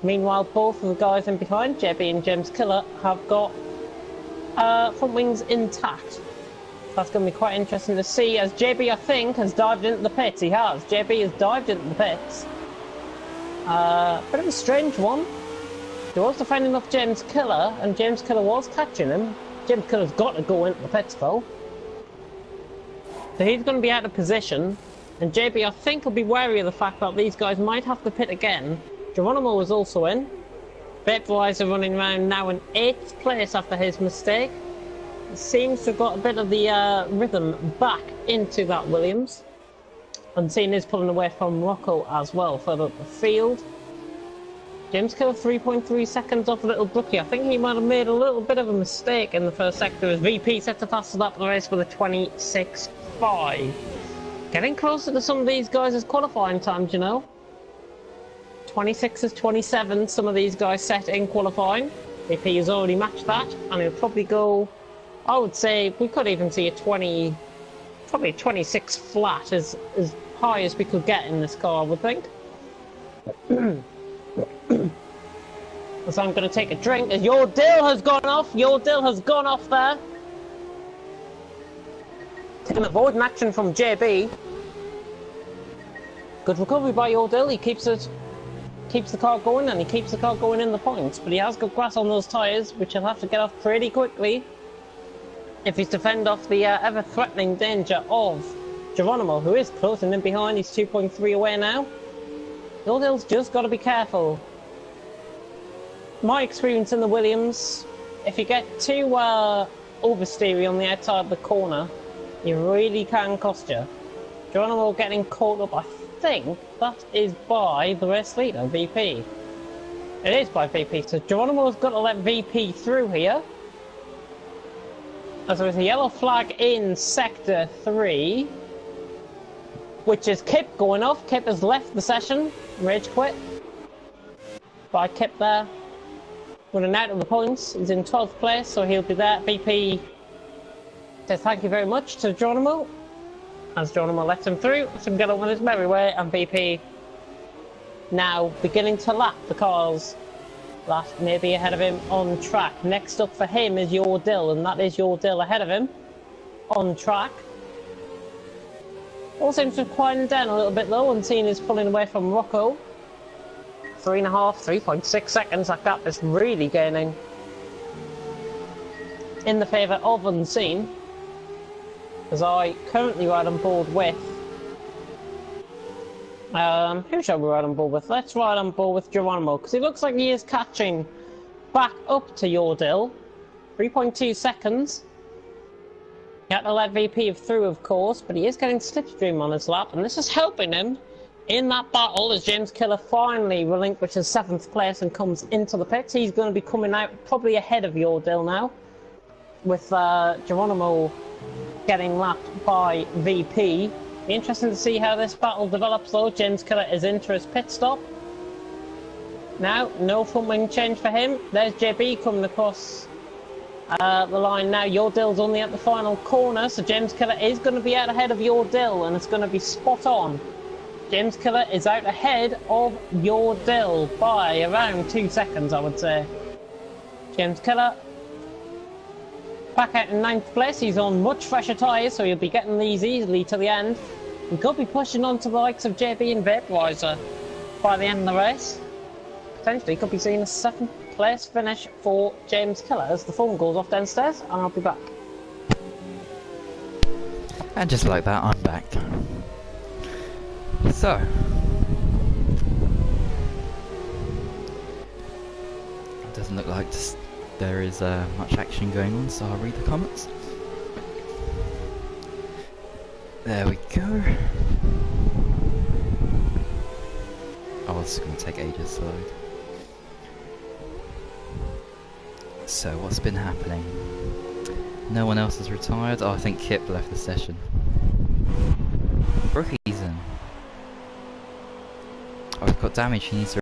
Meanwhile, both of the guys in behind, JB and James Killer, have got front wings intact. That's going to be quite interesting to see, as JB, I think, has dived into the pits. He has. JB has dived into the pits. Bit of a strange one. He was defending off James Killer, and James Killer was catching him. James Killer's got to go into the pits though. So he's going to be out of position, and JB I think will be wary of the fact that these guys might have to pit again. Geronimo is also in. Vaporizer running around now in 8th place after his mistake. He seems to have got a bit of the rhythm back into that Williams. Unseen is pulling away from Rocco as well further up the field. James Killer 3.3 seconds off a Little Brookie. I think he might have made a little bit of a mistake in the first sector as VP set the fastest lap of the race with a 26.5. Getting closer to some of these guys' qualifying times, you know. 26 is 27, some of these guys set in qualifying. VP has already matched that, and he'll probably go, I would say, we could even see a 20, probably a 26 flat as high as we could get in this car, I would think. So I'm going to take a drink as your Dill has gone off. Your Dill has gone off there. Taking avoiding action from JB. Good recovery by your Dill. He keeps the car going, and he keeps the car going in the points. But he has got grass on those tyres, which he'll have to get off pretty quickly if he's to fend off the ever-threatening danger of Geronimo, who is closing in behind. He's 2.3 away now. Your Dill's just got to be careful. My experience in the Williams, if you get too oversteery on the outside of the corner, you really can cost you. Geronimo getting caught up, I think that is by the race leader, VP. It is by VP, so Geronimo's got to let VP through here. As there is a yellow flag in Sector 3, which is Kip going off. Kip has left the session, rage quit. By Kip there. Running out of the points, he's in 12th place, so he'll be there. VP says thank you very much to Geronimo. As Geronimo lets him through, lets him get on with his merry way, and VP now beginning to lap the cars that may be ahead of him on track. Next up for him is your Dill, and that is your Dill ahead of him on track. All seems to have quieted down a little bit though. Unseen is pulling away from Rocco. 3.5, 3.6 seconds. That gap is really gaining in the favour of Unseen. As I currently ride on board with... who shall we ride on board with? Let's ride on board with Geronimo, because it looks like he is catching back up to Yordle. 3.2 seconds. He had to let VP through, of course, but he is getting Slipstream on his lap, and this is helping him in that battle as James Killer finally relinquishes 7th place and comes into the pits. He's going to be coming out probably ahead of Yordle now, with Geronimo getting lapped by VP. Be interesting to see how this battle develops though. James Killer is into his pit stop. Now, no front wing change for him. There's JB coming across the line now. Yordle's only at the final corner, so James Killer is going to be out ahead of Yordle, and it's going to be spot on. James Killer is out ahead of Yordle by around 2 seconds, I would say. James Killer back out in 9th place. He's on much fresher tyres, so he'll be getting these easily to the end. He could be pushing on to the likes of JB and Vaporizer by the end of the race. Potentially could be seeing a 7th place finish for James Killer as the phone goes off downstairs, and I'll be back. And just like that, I'm back. So, it doesn't look like there is much action going on, so I'll read the comments. There we go. Oh, this is going to take ages to load. So, what's been happening? No one else has retired. Oh, I think Kip left the session. Brookie's in. Oh, he's got damage. He needs to.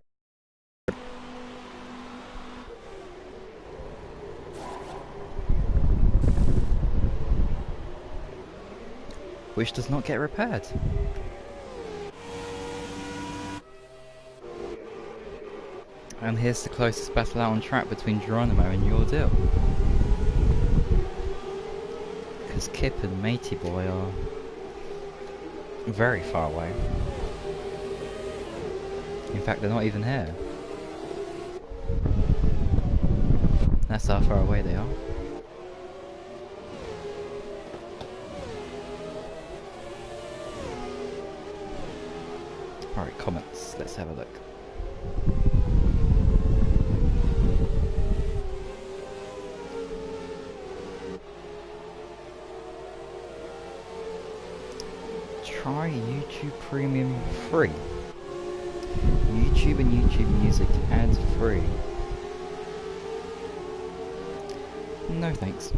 Which does not get repaired. And here's the closest battle out on track between Geronimo and Yordle. Because Kip and Matey Boy are very far away. In fact, they're not even here. That's how far away they are. Alright, comments. Let's have a look. Try YouTube Premium free. YouTube and YouTube Music ads free. No thanks.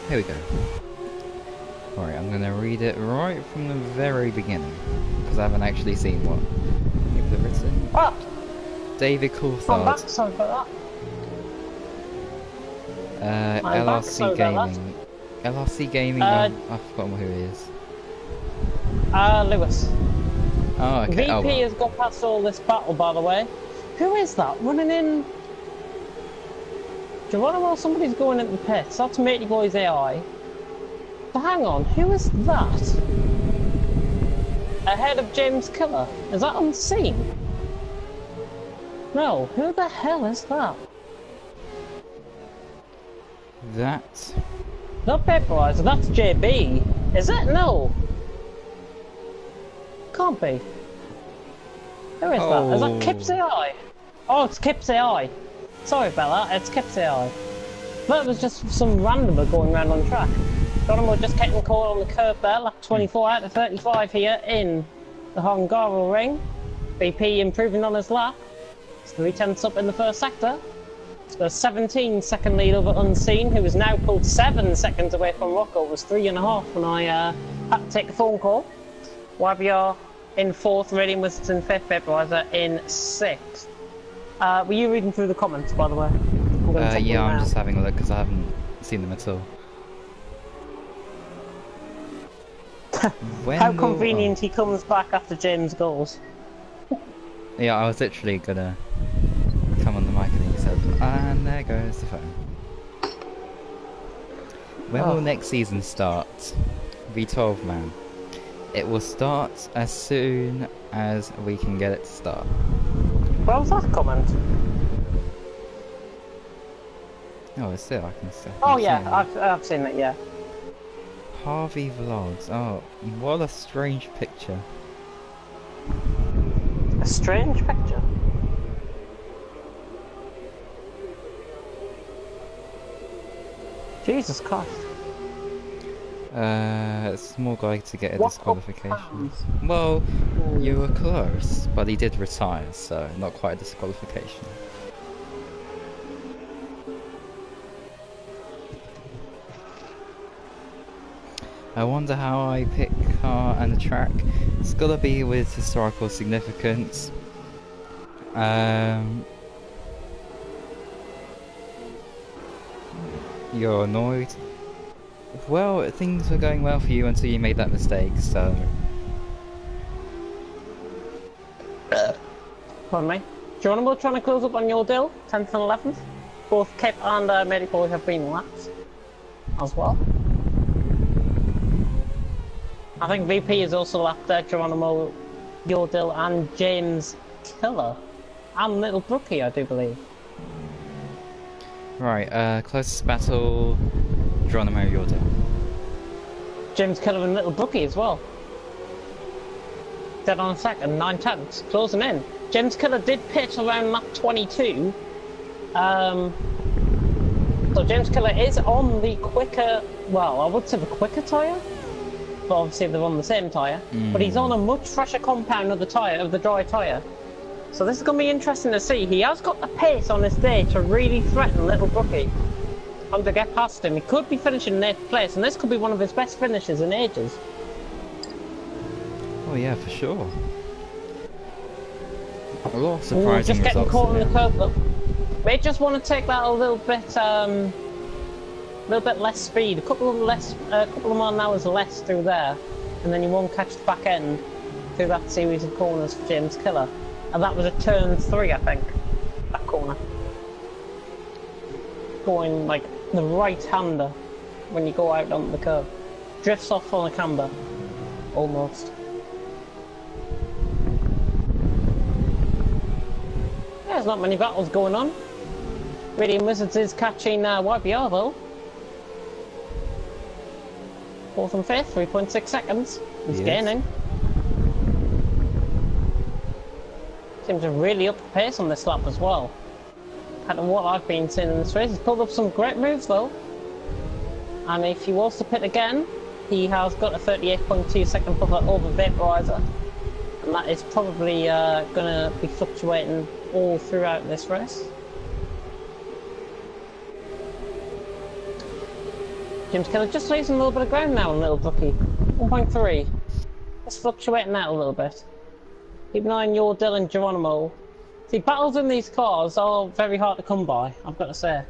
Here we go. Alright, I'm gonna read it right from the very beginning, because I haven't actually seen what people have written. What? David Coulthard. Sorry for that. LRC Gaming. LRC Gaming, I've forgotten who he is. Lewis. Oh, okay. VP Oh, well. has got past all this battle, by the way. Who is that running in? Geronimo, somebody's going into the pits. That's Matey Boy's AI. So hang on, who is that? Ahead of James Killer? Is that Unseen? No, who the hell is that? That. Not Vaporizer, that's JB. Is it? No. Can't be. Who is that? Is that Kip's AI? Oh, it's Kip's AI. Sorry about that, it's Kip's AI. That was just some randomer going around on track. Geronimo just getting caught on the curb there, lap 24 out of 35 here in the Hungaroring. VP improving on his lap. It's 3/10 up in the first sector. It's got a 17-second lead over Unseen, who is now pulled 7 seconds away from Rocco. It was 3.5 when I had to take a phone call. YBR in 4th, Radiant Wizards in 5th, Vaporizer in 6th. Were you reading through the comments, by the way? Yeah, I'm just having a look because I haven't seen them at all. When How will- convenient he comes back after James goes. Yeah, I was literally gonna come on the mic and he said, and there goes the phone. When will next season start? V12 man. It will start as soon as we can get it to start. Where was that comment? Oh, it's there, I can see. Oh yeah, I've seen it, yeah. Harvey Vlogs. Oh, what a strange picture. A strange picture. Jesus Christ. Small guy to get a What disqualification. Well, you were close, but he did retire, so not quite a disqualification. I wonder how I pick car and the track. It's gotta be with historical significance. You're annoyed? Well, things were going well for you until you made that mistake, so... Pardon me. Geronimo trying to close up on your deal, 10th and 11th. Both Kip and Medical have been lapped as well. I think VP is also lapped Geronimo, Yordle and James Killer. And Little Brookie, I do believe. Right, closest battle... Geronimo Yordle. James Killer and Little Brookie as well. Dead on a second, 9/10, closing in. James Killer did pitch around lap 22. So James Killer is on the quicker, well, I would say the quicker tyre. But obviously they're on the same tyre. But he's on a much fresher compound of the tyre, of the dry tyre. So this is going to be interesting to see. He has got the pace on this day to really threaten Little Brookie. And to get past him, he could be finishing in 8th place, and this could be one of his best finishes in ages. Oh yeah, for sure. A lot of surprising just getting results caught in there. the curve, though. May just want to take that a little bit less speed, a couple of more hours less through there, and then you won't catch the back end through that series of corners for James Killer. And that was a turn 3, I think, that corner. Going like the right-hander when you go out on the curve. Drifts off on a camber, almost. There's not many battles going on. Radiant Wizards is catching YBR though. 4th and 5th, 3.6 seconds. He's gaining. Seems to really up the pace on this lap as well. Compared to what I've been seeing in this race. He's pulled up some great moves though. And if he was to pit again, he has got a 38.2 second buffer over Vaporizer. And that is probably going to be fluctuating all throughout this race. James Killer just losing a little bit of ground now on Little Brookie. 1.3. It's fluctuating out a little bit. Keep an eye on Yordle and Geronimo. See, battles in these cars are very hard to come by, I've got to say.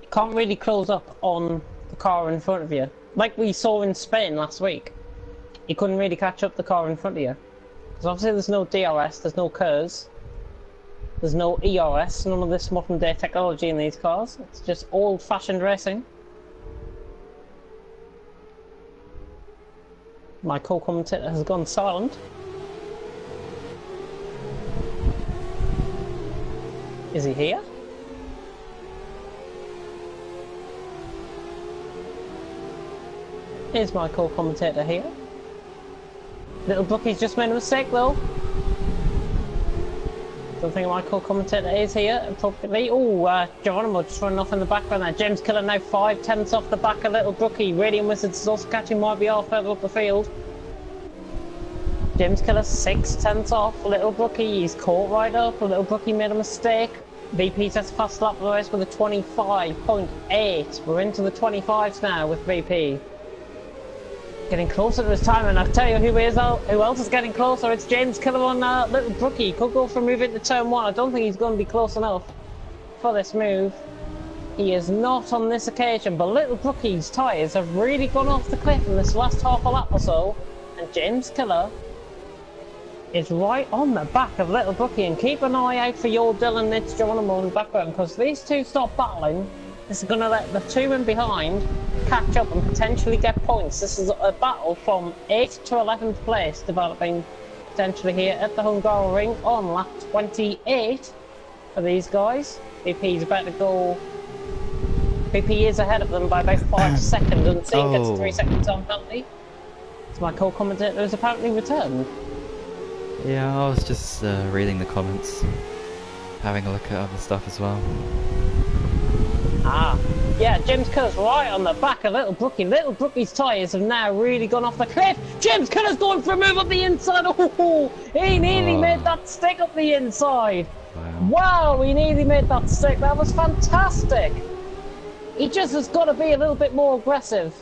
You can't really close up on the car in front of you. Like we saw in Spain last week. You couldn't really catch up the car in front of you. Because obviously there's no DRS, there's no KERS. There's no ERS, none of this modern day technology in these cars. It's just old-fashioned racing. My co-commentator has gone silent. Is he here? Is my co-commentator here? Little Brookie's just made a mistake though. Don't think my co-commentator is here appropriately. Oh, Geronimo just running off in the background there. James Killer now 5/10 off the back of Little Brookie. Radiant Wizards is also catching YBR further up the field. James Killer 6/10 off Little Brookie. He's caught right up. Little Brookie made a mistake. VP sets a fast lap of the race with a 25.8. We're into the 25s now with VP. Getting closer to his time, and I'll tell you who else is getting closer. It's James Killer on Little Brookie. Could go for a move into turn 1. I don't think he's going to be close enough for this move. Brookie is not on this occasion, but Little Brookie's tyres have really gone off the cliff in this last half a lap or so, and James Killer is right on the back of Little Brookie, and keep an eye out for your Dylan Nitz Geronimo in the background, because these two stop battling. This is going to let the two in behind catch up and potentially get points. This is a battle from 8th to 11th place developing potentially here at the Hungarian on lap 28 for these guys. VP's about to go. VP is ahead of them by about 5 seconds, and Unseen gets a 3 second time penalty. So my co-commentator has apparently returned. Yeah, I was just reading the comments, having a look at other stuff as well. Ah, yeah, James Killer's right on the back of Little Brookie. Little Brookie's tyres have now really gone off the cliff. James Killer's going for a move up the inside. Oh, he nearly made that stick up the inside. Wow, he nearly made that stick. That was fantastic. He just has got to be a little bit more aggressive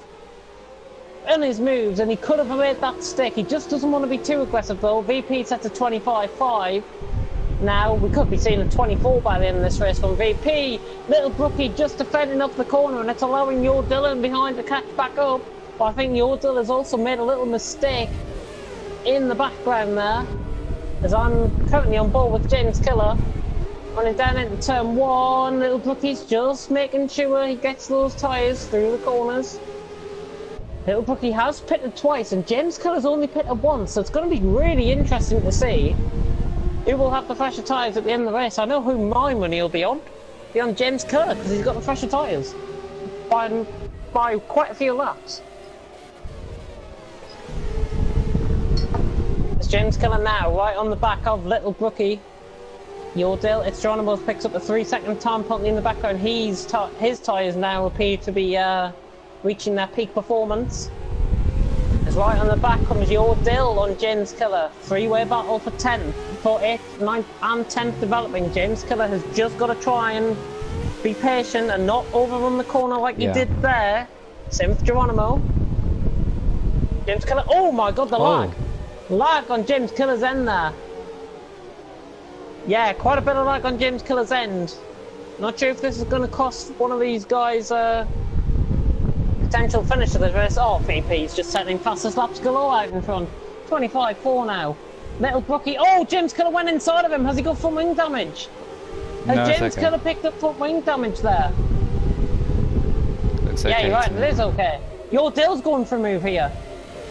in his moves, and he could have made that stick. He just doesn't want to be too aggressive though. VP set to 25.5. Now, we could be seeing a 24 by the end of this race from VP. Little Brookie just defending up the corner, and it's allowing your Dylan behind to catch back up. But I think your Dylan has also made a little mistake in the background there, as I'm currently on board with James Killer. Running down into turn 1, Little Brookie's just making sure he gets those tyres through the corners. Little Brookie has pitted twice, and James Killer's only pitted once, so it's going to be really interesting to see who will have the fresher tyres at the end of the race. I know who my money will be on. Be on James Killer, because he's got the fresher tyres. By quite a few laps. It's James Killer now, right on the back of Little Brookie. Yordale, it's Geronimo picks up the 3 second time penalty in the background. His tyres now appear to be reaching their peak performance. As right on the back comes Yordale on James Killer. Three-way battle for 10th, for 8th, 9th and 10th developing. James Killer has just got to try and be patient and not overrun the corner like he did there. Same with Geronimo. James Killer, oh my god, the lag! Lag on James Killer's end there. Yeah, quite a bit of lag on James Killer's end. Not sure if this is going to cost one of these guys potential finish of this race. Oh, VP's just setting fastest laps galore out in front. 25.4 now. Little Brookie. Oh, James Killer went inside of him. Has he got front wing damage? Has James Killer picked up front wing damage there? Looks okay. Yeah, you're right. It is okay. Your Dill's going for a move here.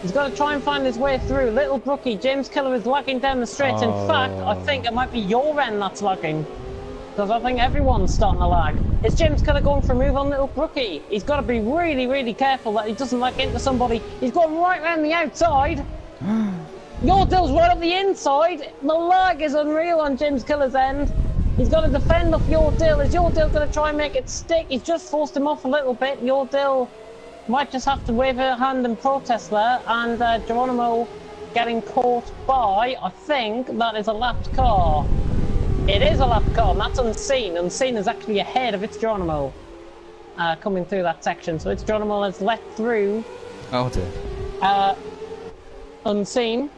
He's got to try and find his way through. Little Brookie, James Killer is lagging down the straight. In fact, I think it might be your end that's lagging. Because I think everyone's starting to lag. Is James Killer going for a move on Little Brookie? He's got to be really, really careful that he doesn't lag into somebody. He's going right round the outside. Your Dill's right up the inside. The lag is unreal on James Killer's end. He's got to defend off Your Dill. Is Your Dill going to try and make it stick? He's just forced him off a little bit. Your Dill might just have to wave her hand and protest there, and Geronimo getting caught by, I think, that is a lapped car. It is a lapped car, and that's Unseen. Unseen is actually ahead of its Geronimo coming through that section, so its Geronimo has let through. Oh dear. Unseen.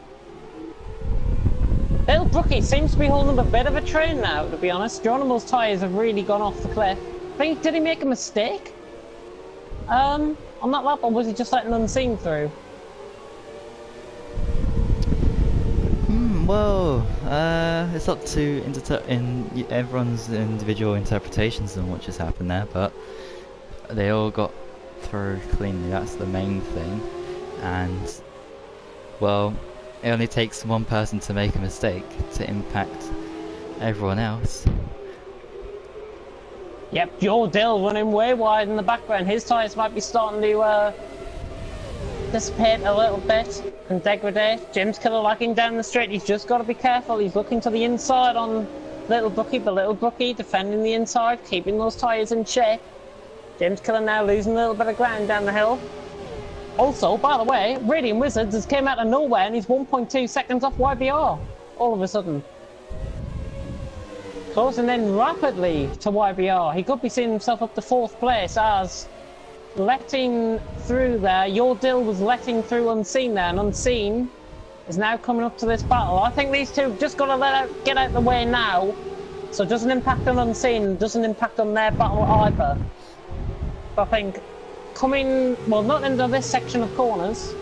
Little Brookie seems to be holding up a bit of a train now, to be honest. Geronimo's tyres have really gone off the cliff. Did he make a mistake? On that lap, or was he just letting Unseen through? Well, it's up to everyone's individual interpretations on what just happened there, but they all got through cleanly, that's the main thing. And, well, it only takes one person to make a mistake to impact everyone else. Yep, Joe Dill running way wide in the background. His tyres might be starting to dissipate a little bit and degrade. James Killer lagging down the straight. He's just got to be careful. He's looking to the inside on Little Brookie, but Little Brookie defending the inside, keeping those tyres in shape. James Killer now losing a little bit of ground down the hill. Also, by the way, Radiant Wizards has came out of nowhere and he's 1.2 seconds off YBR all of a sudden. Closing in rapidly to YBR. He could be seeing himself up to 4th place as letting through there. Your Dill was letting through Unseen there, and Unseen is now coming up to this battle. I think these two have just got to get out the way now So it doesn't impact on Unseen, doesn't impact on their battle either. But I think coming, well, not into this section of corners,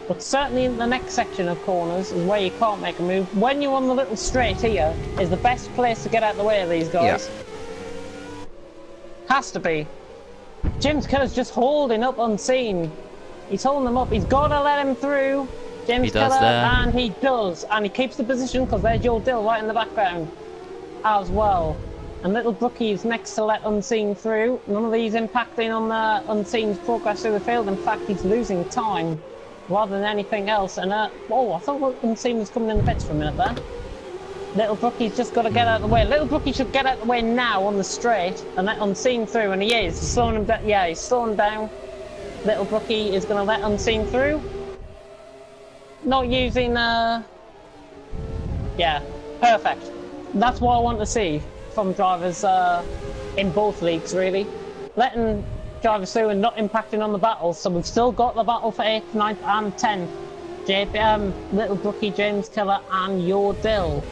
but certainly in the next section of corners is where you can't make a move. When you're on the little straight here is the best place to get out of the way of these guys. Yeah. Has to be. James Killer's just holding up Unseen. He's holding them up. He's got to let him through. James Killer, and he does. And he keeps the position because there's Joe Dill right in the background as well. And Little Brookie's next to let Unseen through. None of these impacting on Unseen's progress through the field. In fact, he's losing time rather than anything else. And oh, I thought Unseen was coming in the pits for a minute there. Little Brookie's just got to get out of the way. Little Brookie should get out of the way now on the straight and let Unseen through. And he is. He's slowing him down. Yeah, he's slowing down. Little Brookie is going to let Unseen through. Not using, yeah, perfect. That's what I want to see from drivers in both leagues, really. Letting drivers through and not impacting on the battles. So we've still got the battle for 8th, 9th and 10th. Little Brookie, James Killer and Your Dill.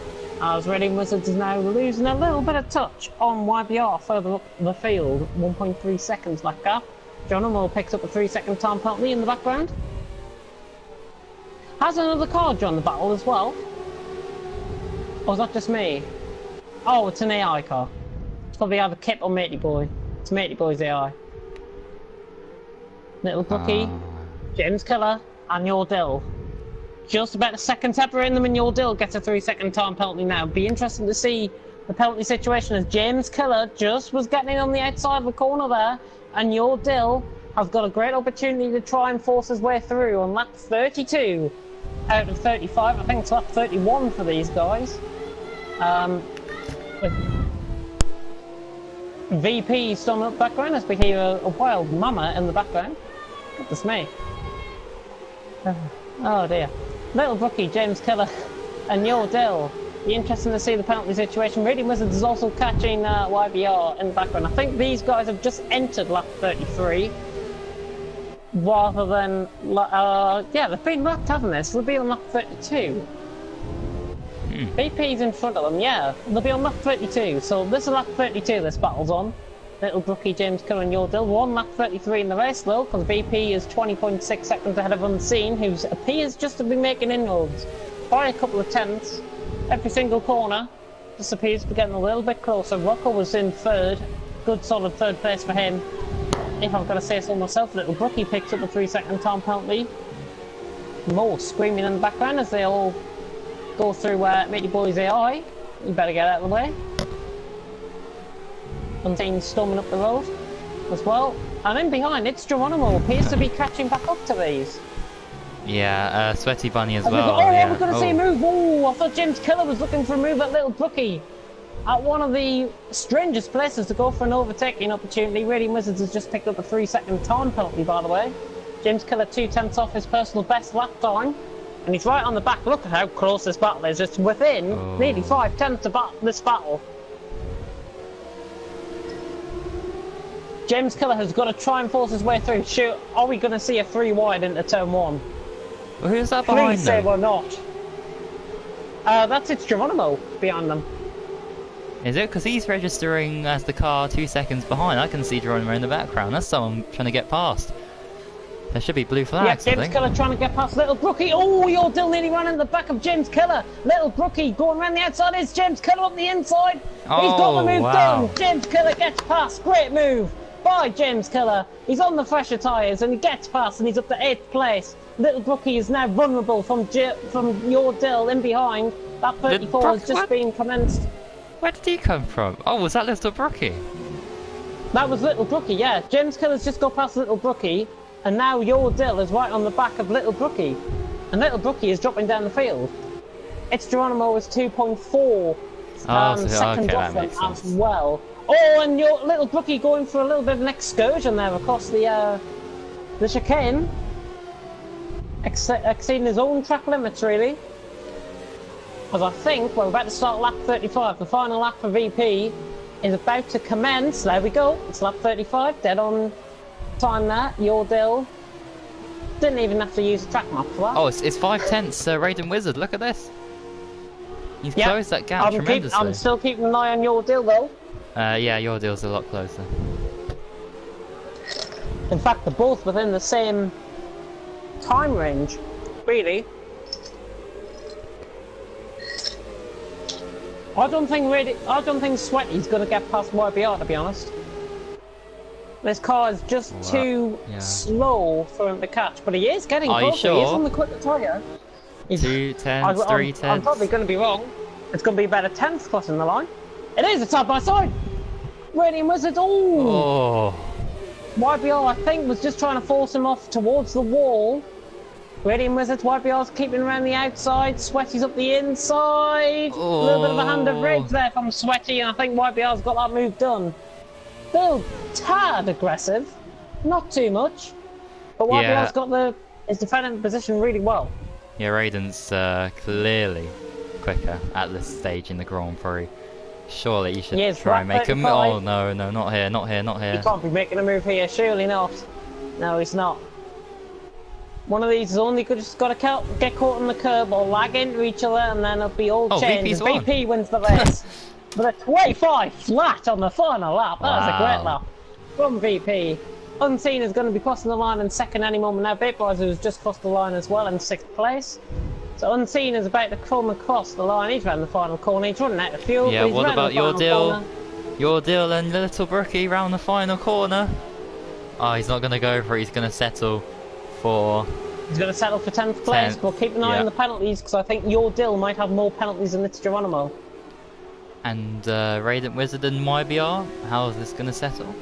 As Reading Wizards is now losing a little bit of touch on YBR further up the field. 1.3 seconds that gap. Geronimo picks up a 3-second time penalty in the background. Has another car joined the battle as well? Or is that just me? Oh, it's an AI car. It's probably either Kip or Matey Boy. It's Matey Boy's AI. Little Brookie, James Killer, and Your Dill. Just about a second separating them, and Your Dill gets a 3-second time penalty now. Be interesting to see the penalty situation as James Killer just was getting on the outside of the corner there, and Your Dill has got a great opportunity to try and force his way through on lap 32 out of 35. I think it's lap 31 for these guys. With VP storming up background as we hear a wild mama in the background. Goodness me. Oh dear. Little Brookie, James Killer, and Your Dill. Be interesting to see the penalty situation. Reading Wizards is also catching YBR in the background. I think these guys have just entered lap 33. Rather than, yeah, they've been lapped, haven't they? So they'll be on lap 32. VP's in front of them, yeah. They'll be on lap 32. So this is lap 32 this battle's on. Little Brookie, James Killer and Your Dill. We're on lap 33 in the race though, because VP is 20.6 seconds ahead of Unseen, who appears just to be making inroads by a couple of tenths. Every single corner just appears to be getting a little bit closer. Rocco was in third. Good solid third place for him. If I've got to say so myself, Little Brookie picks up a 3-second time penalty. More screaming in the background as they all go through Matey Boy's AI. You better get out of the way. Unseen storming up the road as well. And in behind, it's Geronimo. Appears to be catching back up to these. Yeah, Sweaty Bunny as and well. Yeah, we're going to see a move. Oh, I thought James Killer was looking for a move at Little Brookie. At one of the strangest places to go for an overtaking opportunity. Reading Wizards has just picked up a 3-second time penalty, by the way. James Killer 2/10 off his personal best lap time. And he's right on the back. Look at how close this battle is. It's within nearly 5/10 of this battle. James Killer has got to try and force his way through. Shoot, are we going to see a 3 wide into turn 1? Well, who's that behind Please them? say we're not. It's Geronimo behind them. Is it? Because he's registering as the car 2 seconds behind. I can see Geronimo in the background. That's someone trying to get past. There should be blue flags, Yeah, James Killer trying to get past Little Brookie. Oh, Your Dill nearly ran in the back of James Killer. Little Brookie going around the outside. Is James Killer on the inside. Oh, he's got the move wow. done. James Killer gets past. Great move by James Killer. He's on the fresher tyres and he gets past and he's up to 8th place. Little Brookie is now vulnerable from Your Dill in behind. That 34 has just been commenced. Where did he come from? Oh, was that Little Brookie? That was Little Brookie, yeah. James Killer's just got past Little Brookie, and now Your Dill is right on the back of Little Brookie. And Little Brookie is dropping down the field. It's Geronimo's 2.4 second off them as well. Oh, and your Little Brookie going for a little bit of an excursion there across the chicane. Exceeding his own track limits, really. Because I think we're about to start lap 35. The final lap for VP is about to commence. There we go. It's lap 35. Dead on time there. Your Dill. Didn't even have to use a track map for that. Oh, it's 5/10 Raiden Wizard. Look at this. He's Yep. closed that gap tremendously. I'm still keeping an eye on your deal though. Yeah, your deal's a lot closer. In fact, they're both within the same time range, really. I don't think Sweaty's gonna get past YBR, to be honest. This car is just too slow for him to catch, but he is getting closer. Sure? He is on the quicker tyre. 2 tenths, 3 tenths. I'm probably going to be wrong. It's going to be about a tenth crossing the line. It is a side by side. Radiant Wizard. Oh. YBR, I think, was just trying to force him off towards the wall. Radiant Wizards, YBR's keeping around the outside. Sweaty's up the inside. A little bit of a hand of rage there from Sweaty, and I think YBR's got that move done. Still tad aggressive, not too much, but YBR's is defending the position really well. Yeah, Raiden's clearly quicker at this stage in the Grand Prix. Surely you should try and make him. Oh no, not here, not here, not here. He can't be making a move here, surely not. No, he's not. One of these is only just got to get caught on the curb or lag into each other, and then it'll be all changed. VP wins the race. But a 25 flat on the final lap. That was a great lap from VP. Unseen is going to be crossing the line in second any moment now. Vapourizer has just crossed the line as well in 6th place. So Unseen is about to come across the line. He's around the final corner. He's running out of fuel. Yeah, what about your deal? Your deal and Little Brookie round the final corner. Oh, he's not going to go for it. He's going to settle for... He's going to settle for 10th place. We'll keep an eye on the penalties because I think your deal might have more penalties than it's Geronimo. And Radiant Wizard and YBR, how is this going to settle?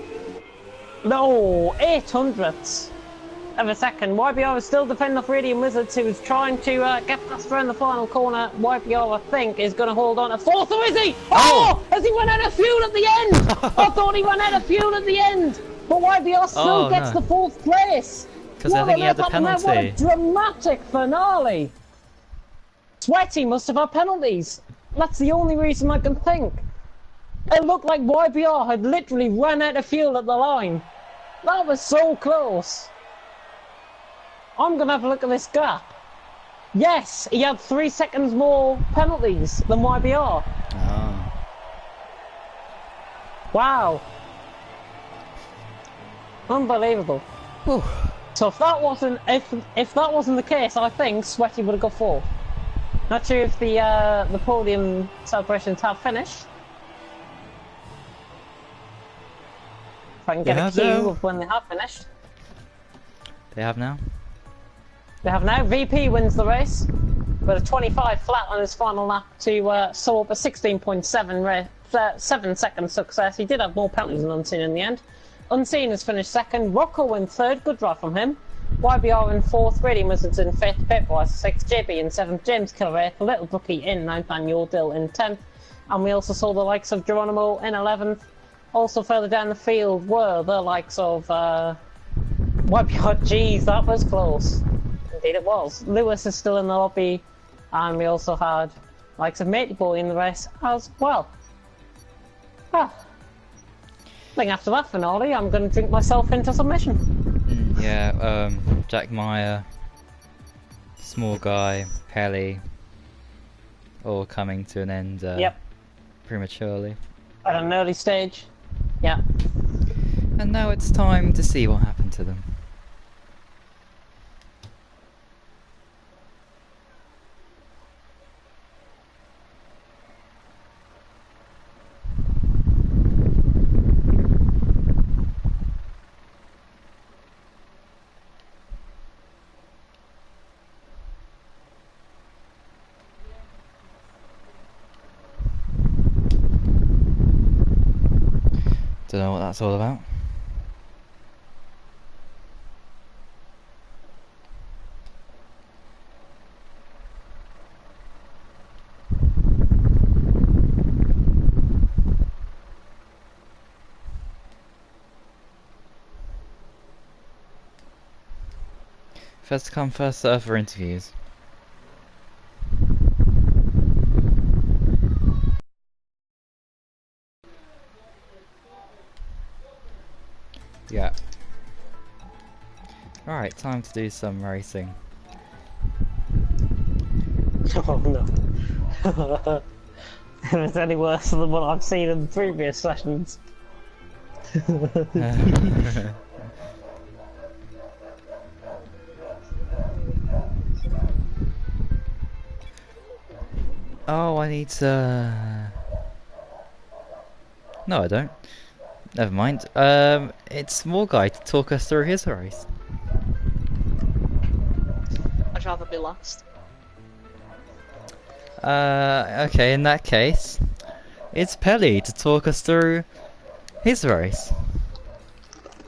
No, 800ths of a second. YBR is still defending off Radiant Wizards, who is trying to get past around the final corner. YBR, I think, is going to hold on to 4th, or is he? Oh! Has he run out of fuel at the end? I thought he ran out of fuel at the end, but YBR still gets the 4th place. Because I think he had the penalty. What a dramatic finale. Sweaty must have had penalties. That's the only reason I can think. It looked like YBR had literally run out of fuel at the line. That was so close. I'm going to have a look at this gap. Yes, he had 3 seconds more penalties than YBR. Oh. Wow. Unbelievable. Whew. So if that wasn't the case, I think Sweaty would have got 4th. Not sure if the podium celebrations have finished. If I can get a cue of when they have finished. They have now. They have now. VP wins the race with a 25 flat on his final lap to sew up a 16.7 second success. He did have more penalties than Unseen in the end. Unseen has finished 2nd. Rocco in 3rd. Good drive from him. YBR in 4th, Radiant Wizards in 5th, Pitwise 6th, JB in 7th, James Killer 8th, Little Brookie in 9th, and Yordle in 10th. And we also saw the likes of Geronimo in 11th. Also further down the field were the likes of YBR. Jeez, that was close. Indeed it was. Lewis is still in the lobby, and we also had likes of Matey Boy in the race as well. I think after that finale, I'm going to drink myself into submission. Yeah, Jack Meyer, Small Guy, Helly, all coming to an end prematurely. At an early stage, yeah. And now it's time to see what happened to them. Don't know what that's all about. First come, first serve for interviews. Yeah. Alright, time to do some racing. Oh no. if it's any worse than what I've seen in previous sessions. Oh, I need to... No, I don't. Never mind. It's Small Guy to talk us through his race. I'd rather be last. Okay, in that case, it's Pelly to talk us through his race.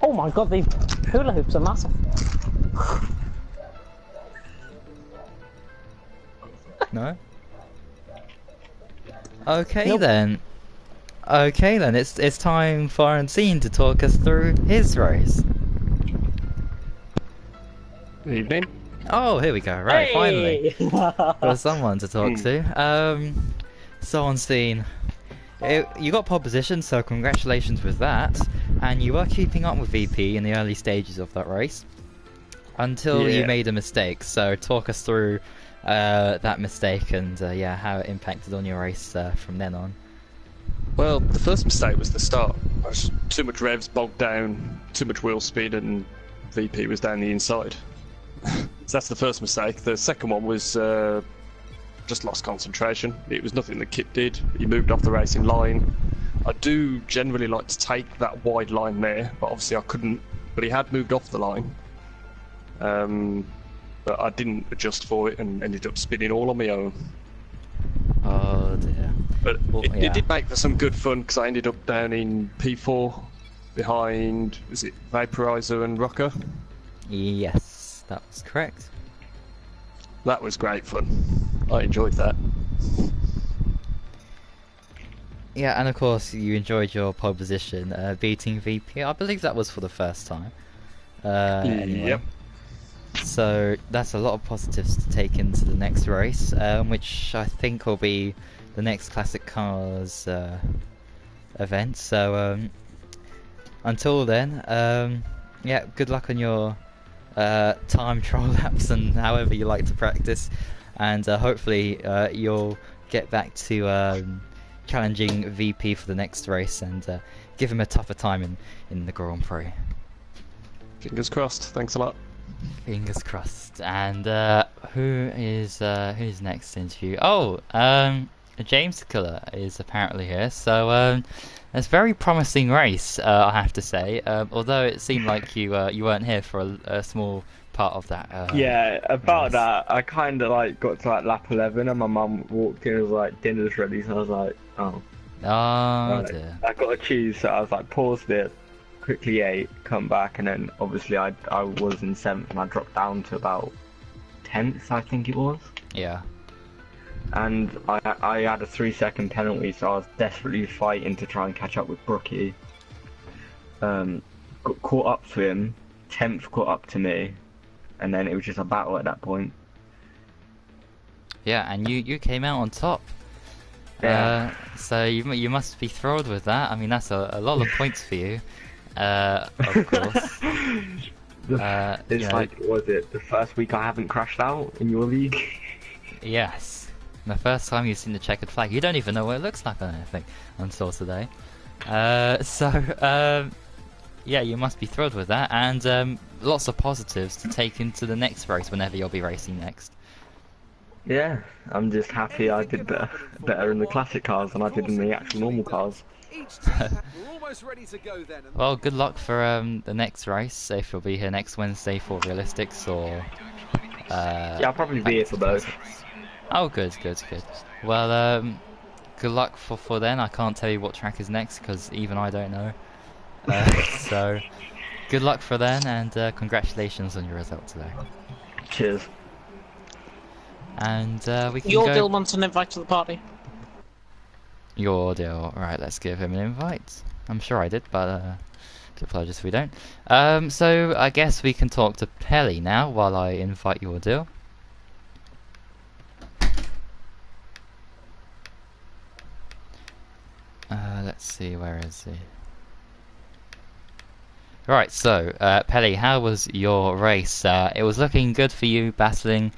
Oh my god, these hula hoops are massive. No? Okay Nope. then. Okay then, it's time for Unseen to talk us through his race. Good evening. Oh, here we go. Right, finally. Hey! Got someone to talk to. So Unseen, you got pole position, so congratulations with that. And you were keeping up with VP in the early stages of that race until you Yeah. made a mistake. So talk us through that mistake and yeah, how it impacted on your race from then on. Well, the first mistake was the start. I was too much revs, bogged down, too much wheel speed, and VP was down the inside. So that's the first mistake. The second one was just lost concentration. It was nothing that Kit did. He moved off the racing line. I do generally like to take that wide line there, but obviously I couldn't. But he had moved off the line. But I didn't adjust for it and ended up spinning all on my own. Oh dear. But Well, it yeah. did make for some good fun because I ended up down in P4 behind, was it Vaporizer and Rocker? Yes, that was correct. That was great fun. I enjoyed that. Yeah, and of course you enjoyed your pole position, beating VP. I believe that was for the first time. Anyway. Yep. So that's a lot of positives to take into the next race, which I think will be the next Classic Cars event. So until then, yeah, good luck on your time trial laps and however you like to practice, and hopefully you'll get back to challenging VP for the next race and give him a tougher time in the Grand Prix. Fingers crossed. Thanks a lot. Fingers crossed. And who's next to interview? Oh, James Killer is apparently here. So it's a very promising race, I have to say. Although it seemed like you weren't here for a small part of that. Yeah, about race. that, I kind of like got to like lap 11 and my mum walked in and was like, dinner's ready, so I was like, oh. Oh Right. dear. I got to choose, so I was like, paused it, quickly ate, come back, and then obviously I was in 7th and I dropped down to about 10th, I think it was. Yeah. And I had a 3-second penalty, so I was desperately fighting to try and catch up with Brookie. Got caught up to him, 10th caught up to me, and then it was just a battle at that point. Yeah, and you came out on top. Yeah. So you must be thrilled with that. I mean, that's a lot of points for you. Of course. It's you know, like, was it the first week I haven't crashed out in your league? yes. The first time you've seen the checkered flag, you don't even know what it looks like on anything until today. Yeah, you must be thrilled with that, and lots of positives to take into the next race whenever you'll be racing next. Yeah, I'm just happy I did better in the classic cars than I did in the actual normal cars. Well, good luck for the next race, if you'll be here next Wednesday for Realistics or... Yeah, I'll probably be here for both. Oh, good. Well, good luck for then. I can't tell you what track is next, because even I don't know. So, good luck for then, and congratulations on your result today. Cheers. And we can Your go... Dill wants an invite to the party. Your deal. Alright, let's give him an invite. I'm sure I did, but apologies if we don't. So I guess we can talk to Pelly now while I invite your deal. Let's see, where is he? Right, so Pelly, how was your race? It was looking good for you, battling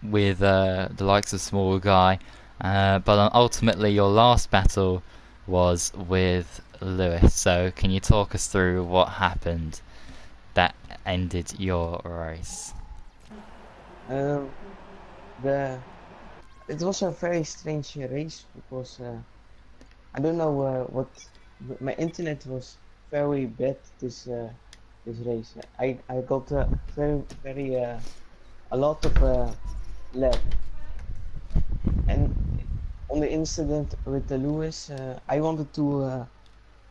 with the likes of Small Guy but ultimately your last battle was with Lewis. So can you talk us through what happened that ended your race? Um, the it was a very strange race because I don't know what my internet was very bad this race. I got very a lot of lag, and on the incident with the Lewis, I wanted to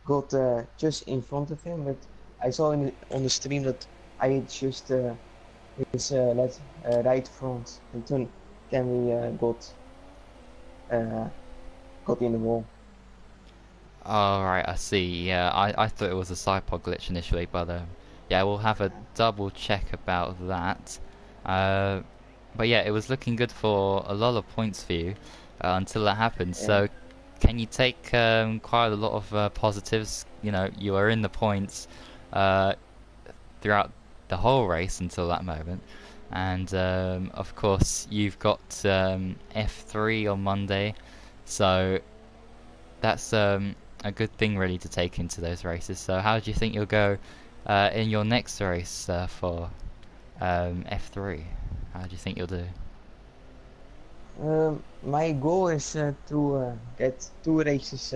got just in front of him, but I saw on the stream that I had just his right front, and then we uh, got in the wall. Alright, I see. Yeah, I thought it was a Cypod glitch initially, but yeah, we'll have a double check about that. Uh, but yeah, it was looking good for a lot of points for you until that happened. Yeah. So, can you take quite a lot of positives? You know, you were in the points uh, throughout the whole race until that moment. And of course, you've got F3 on Monday, so that's a good thing really to take into those races. So how do you think you'll go in your next race for F3? How do you think you'll do? My goal is to get two races,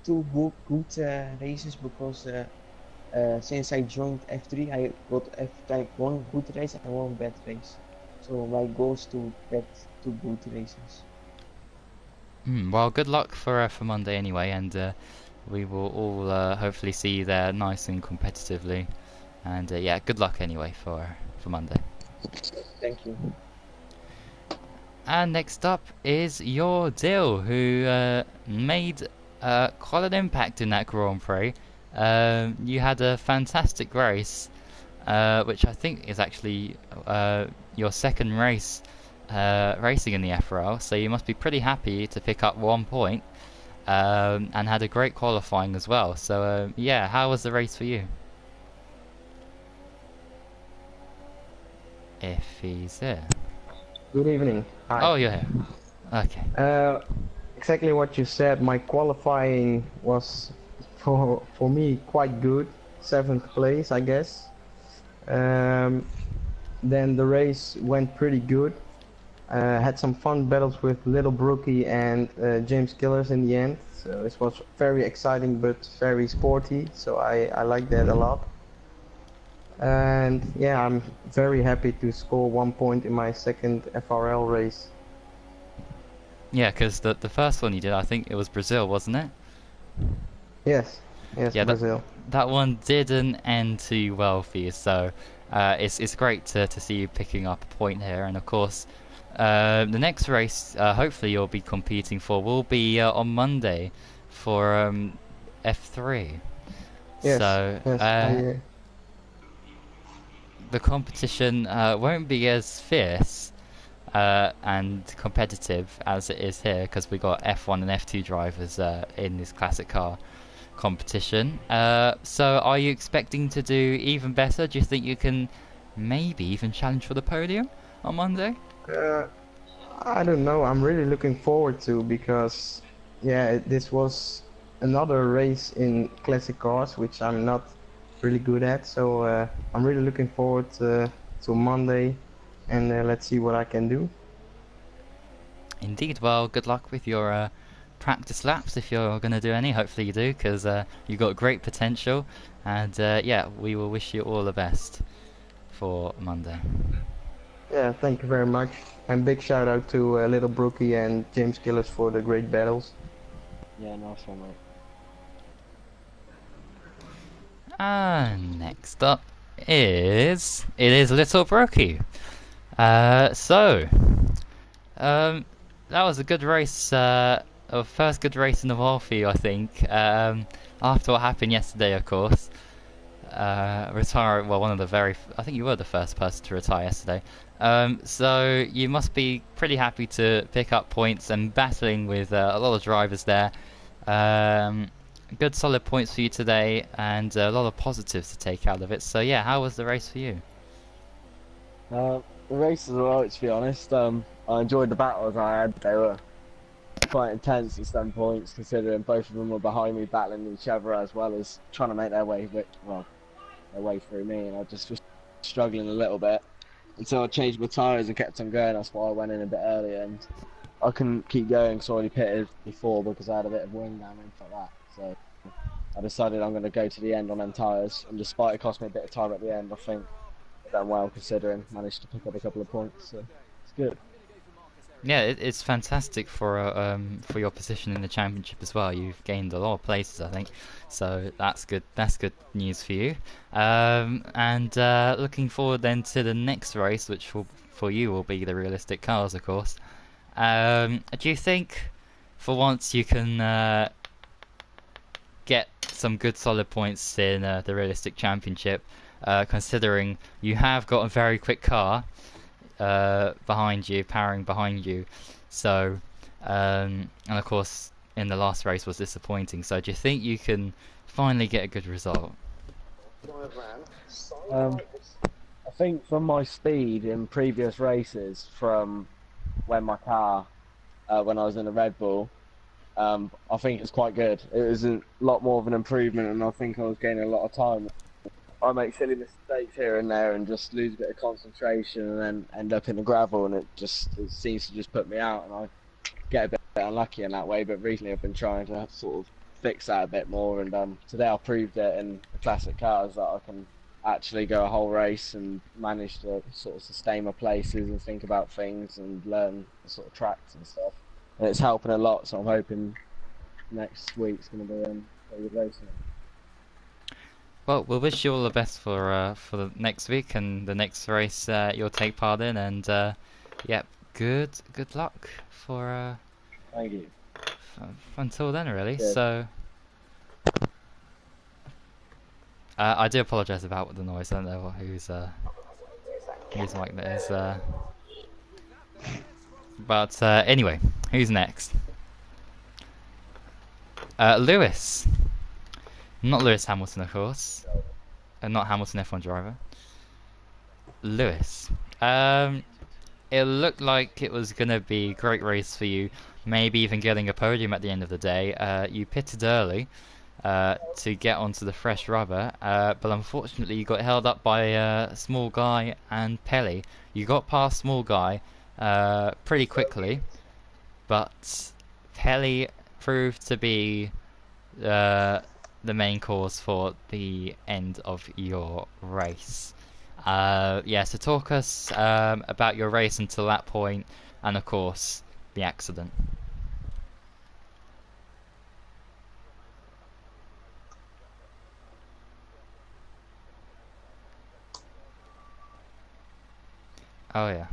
good races, because since I joined F3, I got like one good race and one bad race. So my goal is to get two good races. Well, good luck for Monday anyway, and we will all hopefully see you there nice and competitively. And yeah, good luck anyway for Monday. Thank you. And next up is your Dill, who made quite an impact in that Grand Prix. You had a fantastic race, which I think is actually your second race racing in the FRL, so you must be pretty happy to pick up 1 point, and had a great qualifying as well. So yeah, how was the race for you? If he's there. Good evening. Hi. Oh, you're here. Okay. Exactly what you said. My qualifying was for me quite good. 7th place, I guess. Then the race went pretty good. Had some fun battles with Little Brookie and James Killers in the end. So it was very exciting but very sporty. So I like that a lot. And yeah, I'm very happy to score 1 point in my second FRL race. Yeah, because the first one you did, I think it was Brazil, wasn't it? Yes, Yeah, Brazil. That one didn't end too well for you, so it's great to see you picking up a point here. And of course, the next race, hopefully you'll be competing for, will be on Monday for F3. Yes, So yes, the competition won't be as fierce and competitive as it is here, because we got F1 and F2 drivers in this classic car competition. So are you expecting to do even better? Do you think you can maybe even challenge for the podium on Monday? I don't know. I'm really looking forward to, because yeah, this was another race in classic cars, which I'm not really good at. So I'm really looking forward to Monday, and let's see what I can do. Indeed. Well, good luck with your practice laps, if you're going to do any. Hopefully you do, because you've got great potential. And yeah, we will wish you all the best for Monday. Yeah, thank you very much. And big shout out to Little Brookie and James Killers for the great battles. Yeah, nice one, mate. And next up is Little Brookie. So that was a good race, first good race in the while for you, I think. After what happened yesterday, of course. Well, I think you were the first person to retire yesterday. So you must be pretty happy to pick up points and battling with a lot of drivers there. Good solid points for you today, and a lot of positives to take out of it. So yeah, how was the race for you? The race was alright, to be honest. I enjoyed the battles I had. quite intense at some points, considering both of them were behind me battling each other as well as trying to make their way, their way through me, and I just was struggling a little bit until I changed my tyres and kept on going. That's why I went in a bit earlier, and I couldn't keep going because I already pitted before because I had a bit of wing damage like that. So I decided I'm going to go to the end on them tyres, and despite it cost me a bit of time at the end, I think I've done well considering. Managed to pick up a couple of points, so it's good. Yeah, it's fantastic for your position in the championship as well. You've gained a lot of places, I think, so that's good. That's good news for you. And looking forward then to the next race, which for you will be the realistic cars, of course. Do you think, for once, you can get some good solid points in the realistic championship, considering you have got a very quick car behind you, powering behind you, so and of course in the last race was disappointing, so do you think you can finally get a good result? I think from my speed in previous races, from when my car, when I was in a Red Bull, I think it's quite good. It was a lot more of an improvement, and I think I was gaining a lot of time. I make silly mistakes here and there and just lose a bit of concentration and then end up in the gravel, and it seems to just put me out, and I get a bit unlucky in that way. But recently I've been trying to sort of fix that a bit more, and today I proved it in the classic cars that I can actually go a whole race and manage to sort of sustain my places and think about things and learn the sort of tracks and stuff, and it's helping a lot. So I'm hoping next week's going to be a good racing. Well, we'll wish you all the best for the next week and the next race you'll take part in, and yeah, good luck for Thank you. until then, really. Cheers. So I do apologise about the noise. I don't know whose mic that is. But anyway, who's next? Lewis. Not Lewis Hamilton, of course. Not Hamilton F1 driver. Lewis. It looked like it was going to be a great race for you. Maybe even getting a podium at the end of the day. You pitted early to get onto the fresh rubber. But unfortunately you got held up by Small Guy and Pelly. You got past Small Guy pretty quickly. But Pelly proved to be the main cause for the end of your race. Yeah, so talk us about your race until that point, and of course the accident. Oh yeah.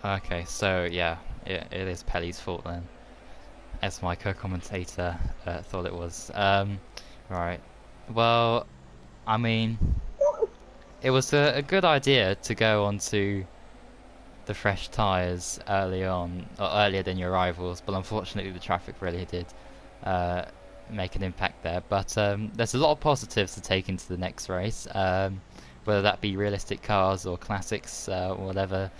Okay, so yeah, it is Pelly's fault then, as my co-commentator thought it was. Right. Well, I mean, it was a good idea to go onto the fresh tyres early on, or earlier than your rivals, but unfortunately the traffic really did make an impact there. But there's a lot of positives to take into the next race, whether that be realistic cars or classics, whatever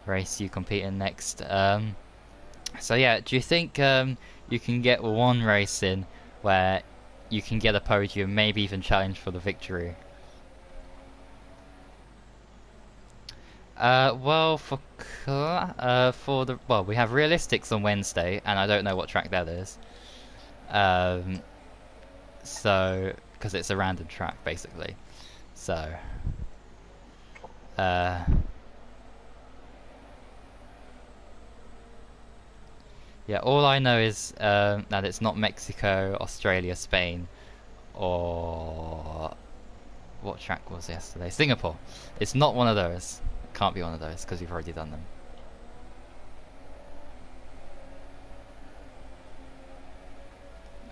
race you compete in next. So yeah, do you think you can get one race in where you can get a podium, maybe even challenge for the victory? Well, for we have realistics on Wednesday, and I don't know what track that is. So because it's a random track basically. So yeah, all I know is that it's not Mexico, Australia, Spain, or what track was yesterday? Singapore. It's not one of those. It can't be one of those because we've already done them.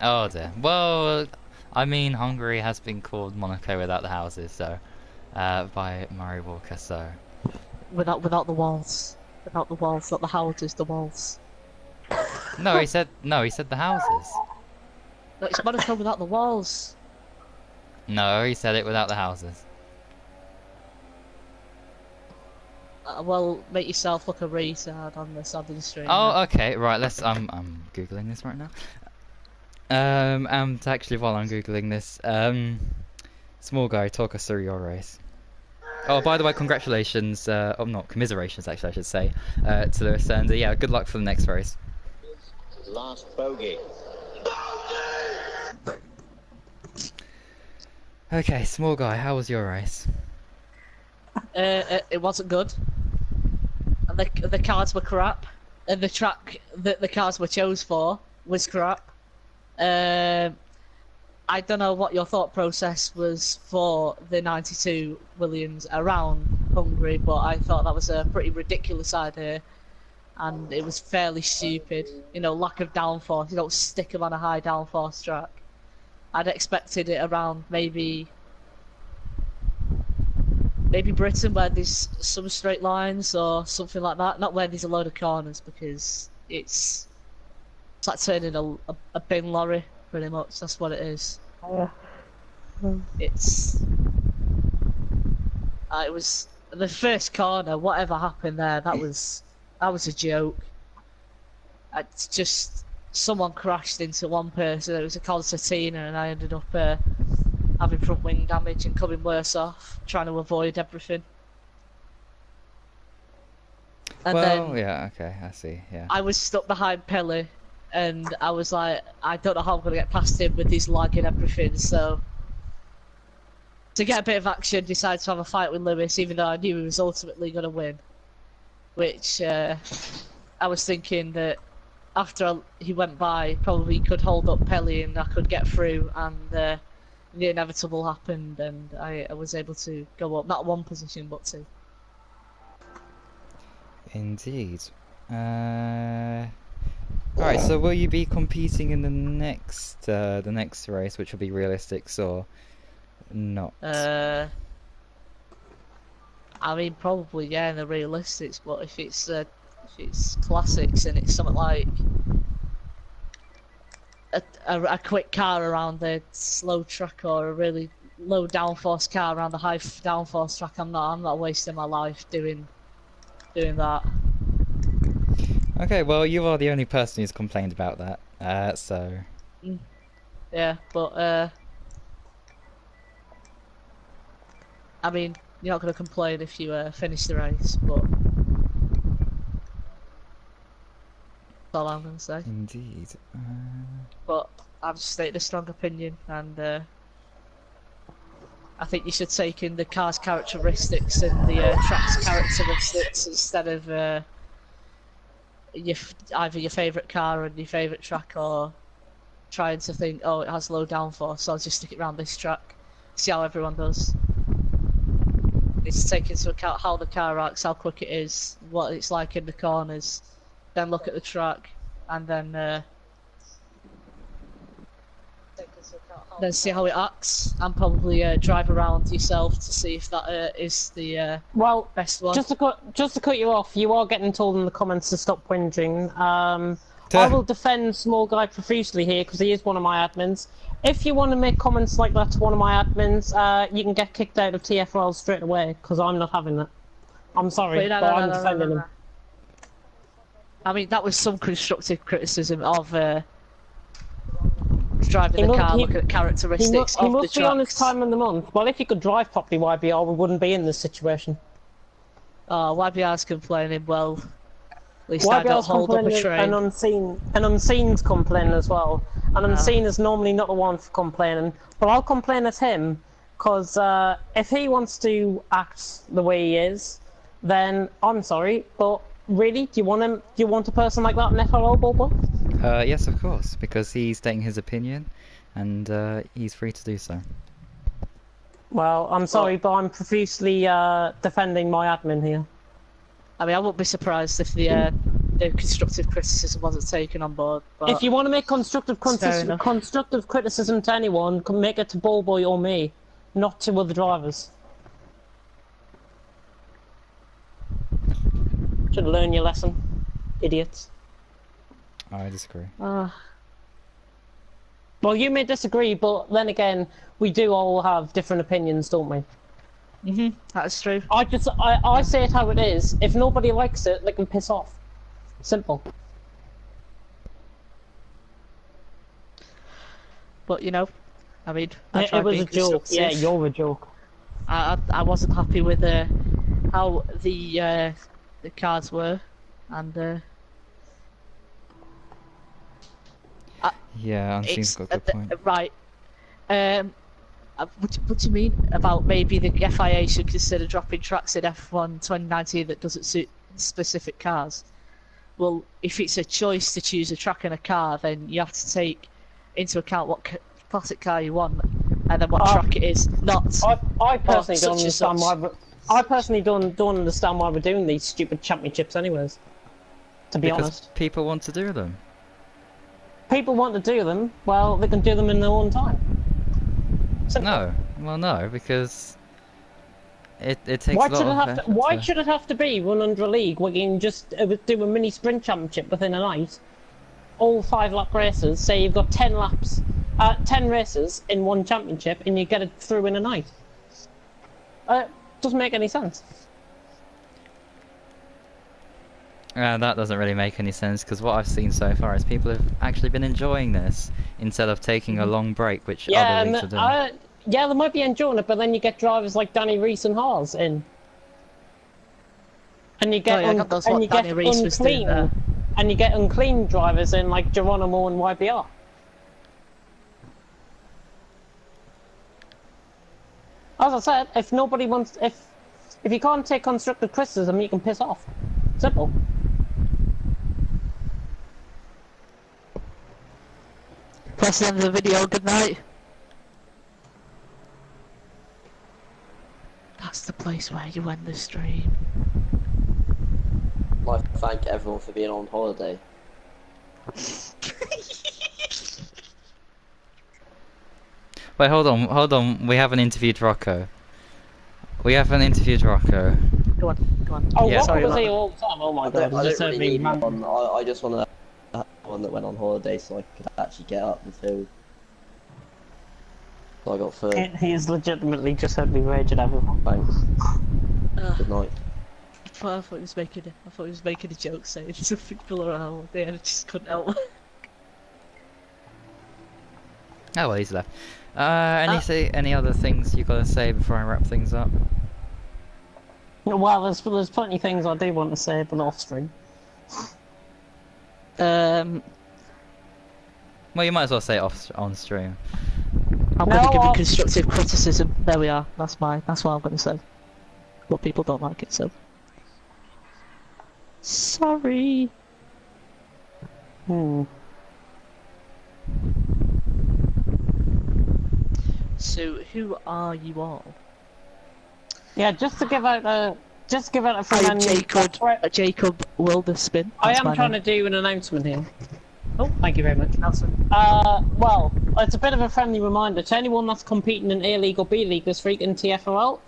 Oh dear. Well, I mean, Hungary has been called Monaco without the houses, so by Murray Walker. So Without the walls. Without the walls, not the houses, the walls. no, he said the houses. No, it's Monaco without the walls. No, he said it without the houses. Well, make yourself look a retard on the Southern stream. Oh, okay, right. I'm googling this right now. And actually, while I'm googling this, small guy, talk us through your race. Oh, by the way, congratulations. Oh, not commiserations, actually, I should say, to Lewis. And yeah, good luck for the next race. Last bogey. Okay, small guy, how was your race? It wasn't good. And the cars were crap. And the track that the cars were chose for was crap. I don't know what your thought process was for the 92 Williams around Hungary, but I thought that was a pretty ridiculous idea. And it was fairly stupid. You know, lack of downforce. You don't stick them on a high downforce track. I'd expected it around maybe Britain where there's some straight lines or something like that. Not where there's a load of corners, because it's like turning a bin lorry, pretty much. That's what it is. Yeah. It was the first corner. Whatever happened there, that was a joke. It's just someone crashed into one person. It was a concertina, and I ended up having front wing damage and coming worse off, trying to avoid everything. And well, then yeah, okay, I see, yeah. I was stuck behind Pelly, and I was like, I don't know how I'm going to get past him with his lag and everything, so to get a bit of action, decided to have a fight with Lewis, even though I knew he was ultimately going to win. Which, I was thinking that after he went by, probably could hold up Pelly and I could get through, and the inevitable happened, and I was able to go up, not one position, but two. Indeed. Alright, so will you be competing in the next race, which will be realistics, or not? I mean, probably, yeah, in the realistics, but if it's classics and it's something like a quick car around the slow track, or a really low downforce car around the high downforce track, I'm not wasting my life doing that. Okay, well, you are the only person who's complained about that, so... Yeah, but, I mean, you're not going to complain if you finish the race, but... That's all I'm going to say. Indeed. But I've stated a strong opinion, and I think you should take in the car's characteristics and the track's characteristics instead of either your favourite car and your favourite track, or trying to think, oh, it has low downforce, so I'll just stick it around this track. See how everyone does. It's to take into account how the car acts, how quick it is, what it's like in the corners, then look at the track, and then see how it acts, and probably drive around yourself to see if that is the best one. Just to cut you off, you are getting told in the comments to stop whinging. I will defend Small Guy profusely here because he is one of my admins. If you want to make comments like that to one of my admins, you can get kicked out of TFL straight away, because I'm not having it. I'm sorry, but I'm defending him. I mean, that was some constructive criticism of driving the car, look at characteristics of the He must be on his tracks. time of the month. Well, if he could drive properly, YBR, we wouldn't be in this situation. Oh, YBR's complaining, well, at least I don't YBR's hold up a complaining, train. and Unseen's complaining as well. And Unseen is normally not the one for complaining, but I'll complain at him, because if he wants to act the way he is, then I'm sorry, but really, do you want a person like that in FRL, Bobo? Yes, of course, because he's stating his opinion, and he's free to do so. Well, I'm sorry, but I'm profusely defending my admin here. I mean, I wouldn't be surprised if the constructive criticism wasn't taken on board. But If you want to make constructive fair enough. criticism to anyone, make it to Ballboy or me, not to other drivers. Should learn your lesson, idiots. I disagree. Well, you may disagree, but then again, we do all have different opinions, don't we? That's true. I say it how it is. If nobody likes it, they can piss off. Simple. But you know, I mean, It was a joke. Yeah, you're a joke. I wasn't happy with how the cards were, and Yeah, Unseen's got a good point. right. What do you mean about maybe the FIA should consider dropping tracks in F1 2019 that doesn't suit specific cars? Well, if it's a choice to choose a track and a car, then you have to take into account what classic car you want and then what track it is. I personally don't understand such. why. I personally don't understand why we're doing these stupid championships, anyways. To be Because honest, people want to do them. people want to do them. Well, they can do them in their own time. Simple. No, well, no, because it takes Why a lot should it of have effort to? Why should it have to be run under a league where you can just do a mini sprint championship within a night? All 5-lap races. Say you've got 10 laps, 10 races in one championship, and you get it through in a night. Doesn't make any sense. That doesn't really make any sense, because what I've seen so far is people have actually been enjoying this instead of taking a long break, which other leagues are doing. Yeah, they might be enjoying it, but then you get drivers like Danny Reese and Haas in, and you get unclean, and you get unclean drivers in like Geronimo and YBR. As I said, if nobody wants, if you can't take constructive criticism, you can piss off. Simple. That's the end of the video. Good night. That's the place where you end the stream. I'd like to thank everyone for being on holiday. Wait, hold on. We haven't interviewed Rocco. Go on. Oh, Yeah. what Sorry was about he all the time? Oh my I god, don't just really heard me need man- one. I just want to have one that went on holiday so I could actually get up until I got third. He is legitimately just heard me rage at everyone. Thanks. Good night. I thought he was making a joke saying something below a holiday, and I just couldn't help. Oh well, he's left. Any other things you gotta say before I wrap things up? Well, there's plenty of things I do want to say, but off stream. Well, you might as well say it on stream. I'm going to give you constructive criticism. There we are. That's what I'm going to say. But people don't like it, so sorry. So who are you all? Yeah, just to give out a I'm friend. Jacob Wilderspin. I That's am my trying name. to do an announcement here. Oh, thank you very much. Announcement. Well, it's a bit of a friendly reminder to anyone that's competing in A League or B League this week in TFOL.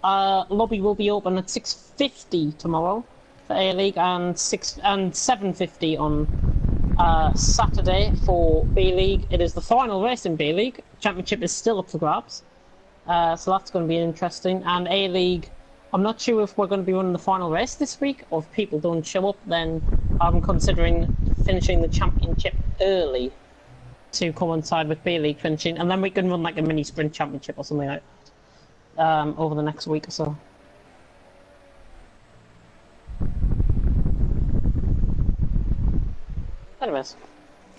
Lobby will be open at 6:50 tomorrow for A League and 7:50 on Saturday for B League. It is the final race in B League. Championship is still up for grabs, so that's going to be interesting. And A League, I'm not sure if we're going to be running the final race this week, or if people don't show up, then I'm considering finishing the championship early to coincide with B League finishing, and then we can run like a mini sprint championship or something like that over the next week or so. Anyways,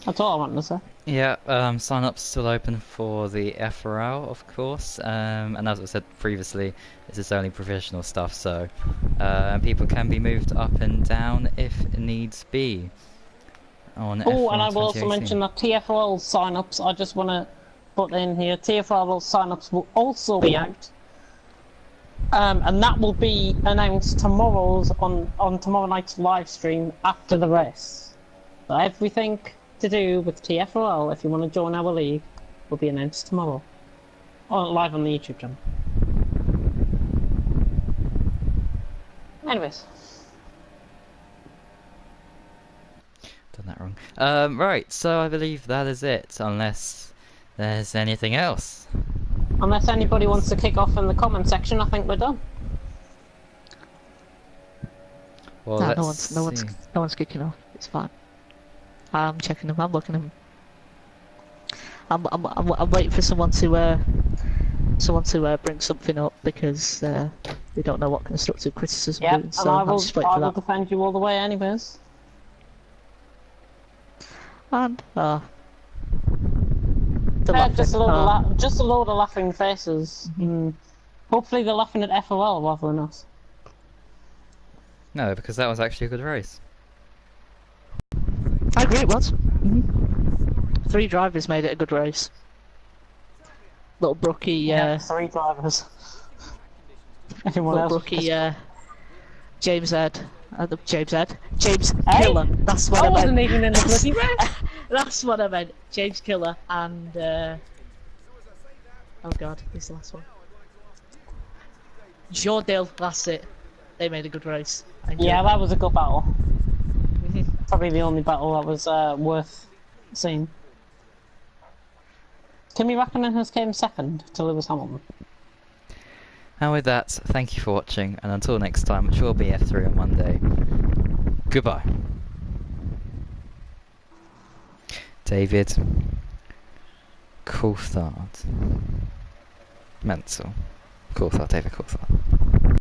that's all I wanted to say. Yeah, sign-up's still open for the FRL, of course, and as I said previously, this is only provisional stuff, so people can be moved up and down if needs be. On Oh, F1 and I will also 2018. mention that TFL sign-ups, I just want to put in here, Tier 4 sign-ups will also be out. And that will be announced on tomorrow night's live stream after the race. So everything to do with TFOL, if you want to join our league, will be announced tomorrow. Live on the YouTube channel. Anyways. Done that wrong. Right, so I believe that is it, unless there's anything else. Unless anybody wants to kick off in the comment section, I think we're done. Well, No, let's no see. one's kicking off. It's fine. I'm checking them. I'm looking at them. I'm waiting for someone to bring something up because we don't know what constructive criticism Yeah, doing. So and I I'm will, just waiting I for will that. defend you all the way anyways. And Just a load of laughing faces. Hopefully they're laughing at FOL rather than us. No, because that was actually a good race. I agree, it was. 3 drivers made it a good race. Little Brookie, 3 drivers. Anyone little else? Brookie, James Hey? Killer. That's what I I meant. wasn't even in the bloody race. That's what I meant. James Killer and oh god, who's the last one? Jordale, that's it. They made a good race. Yeah, that was a good battle. Probably the only battle that was worth seeing. Kimi Räikkönen has came second to Lewis Hamilton. And with that, thank you for watching, and until next time, which will be F3 on Monday. Goodbye. David Coulthard. Mental. Coulthard, David Coulthard.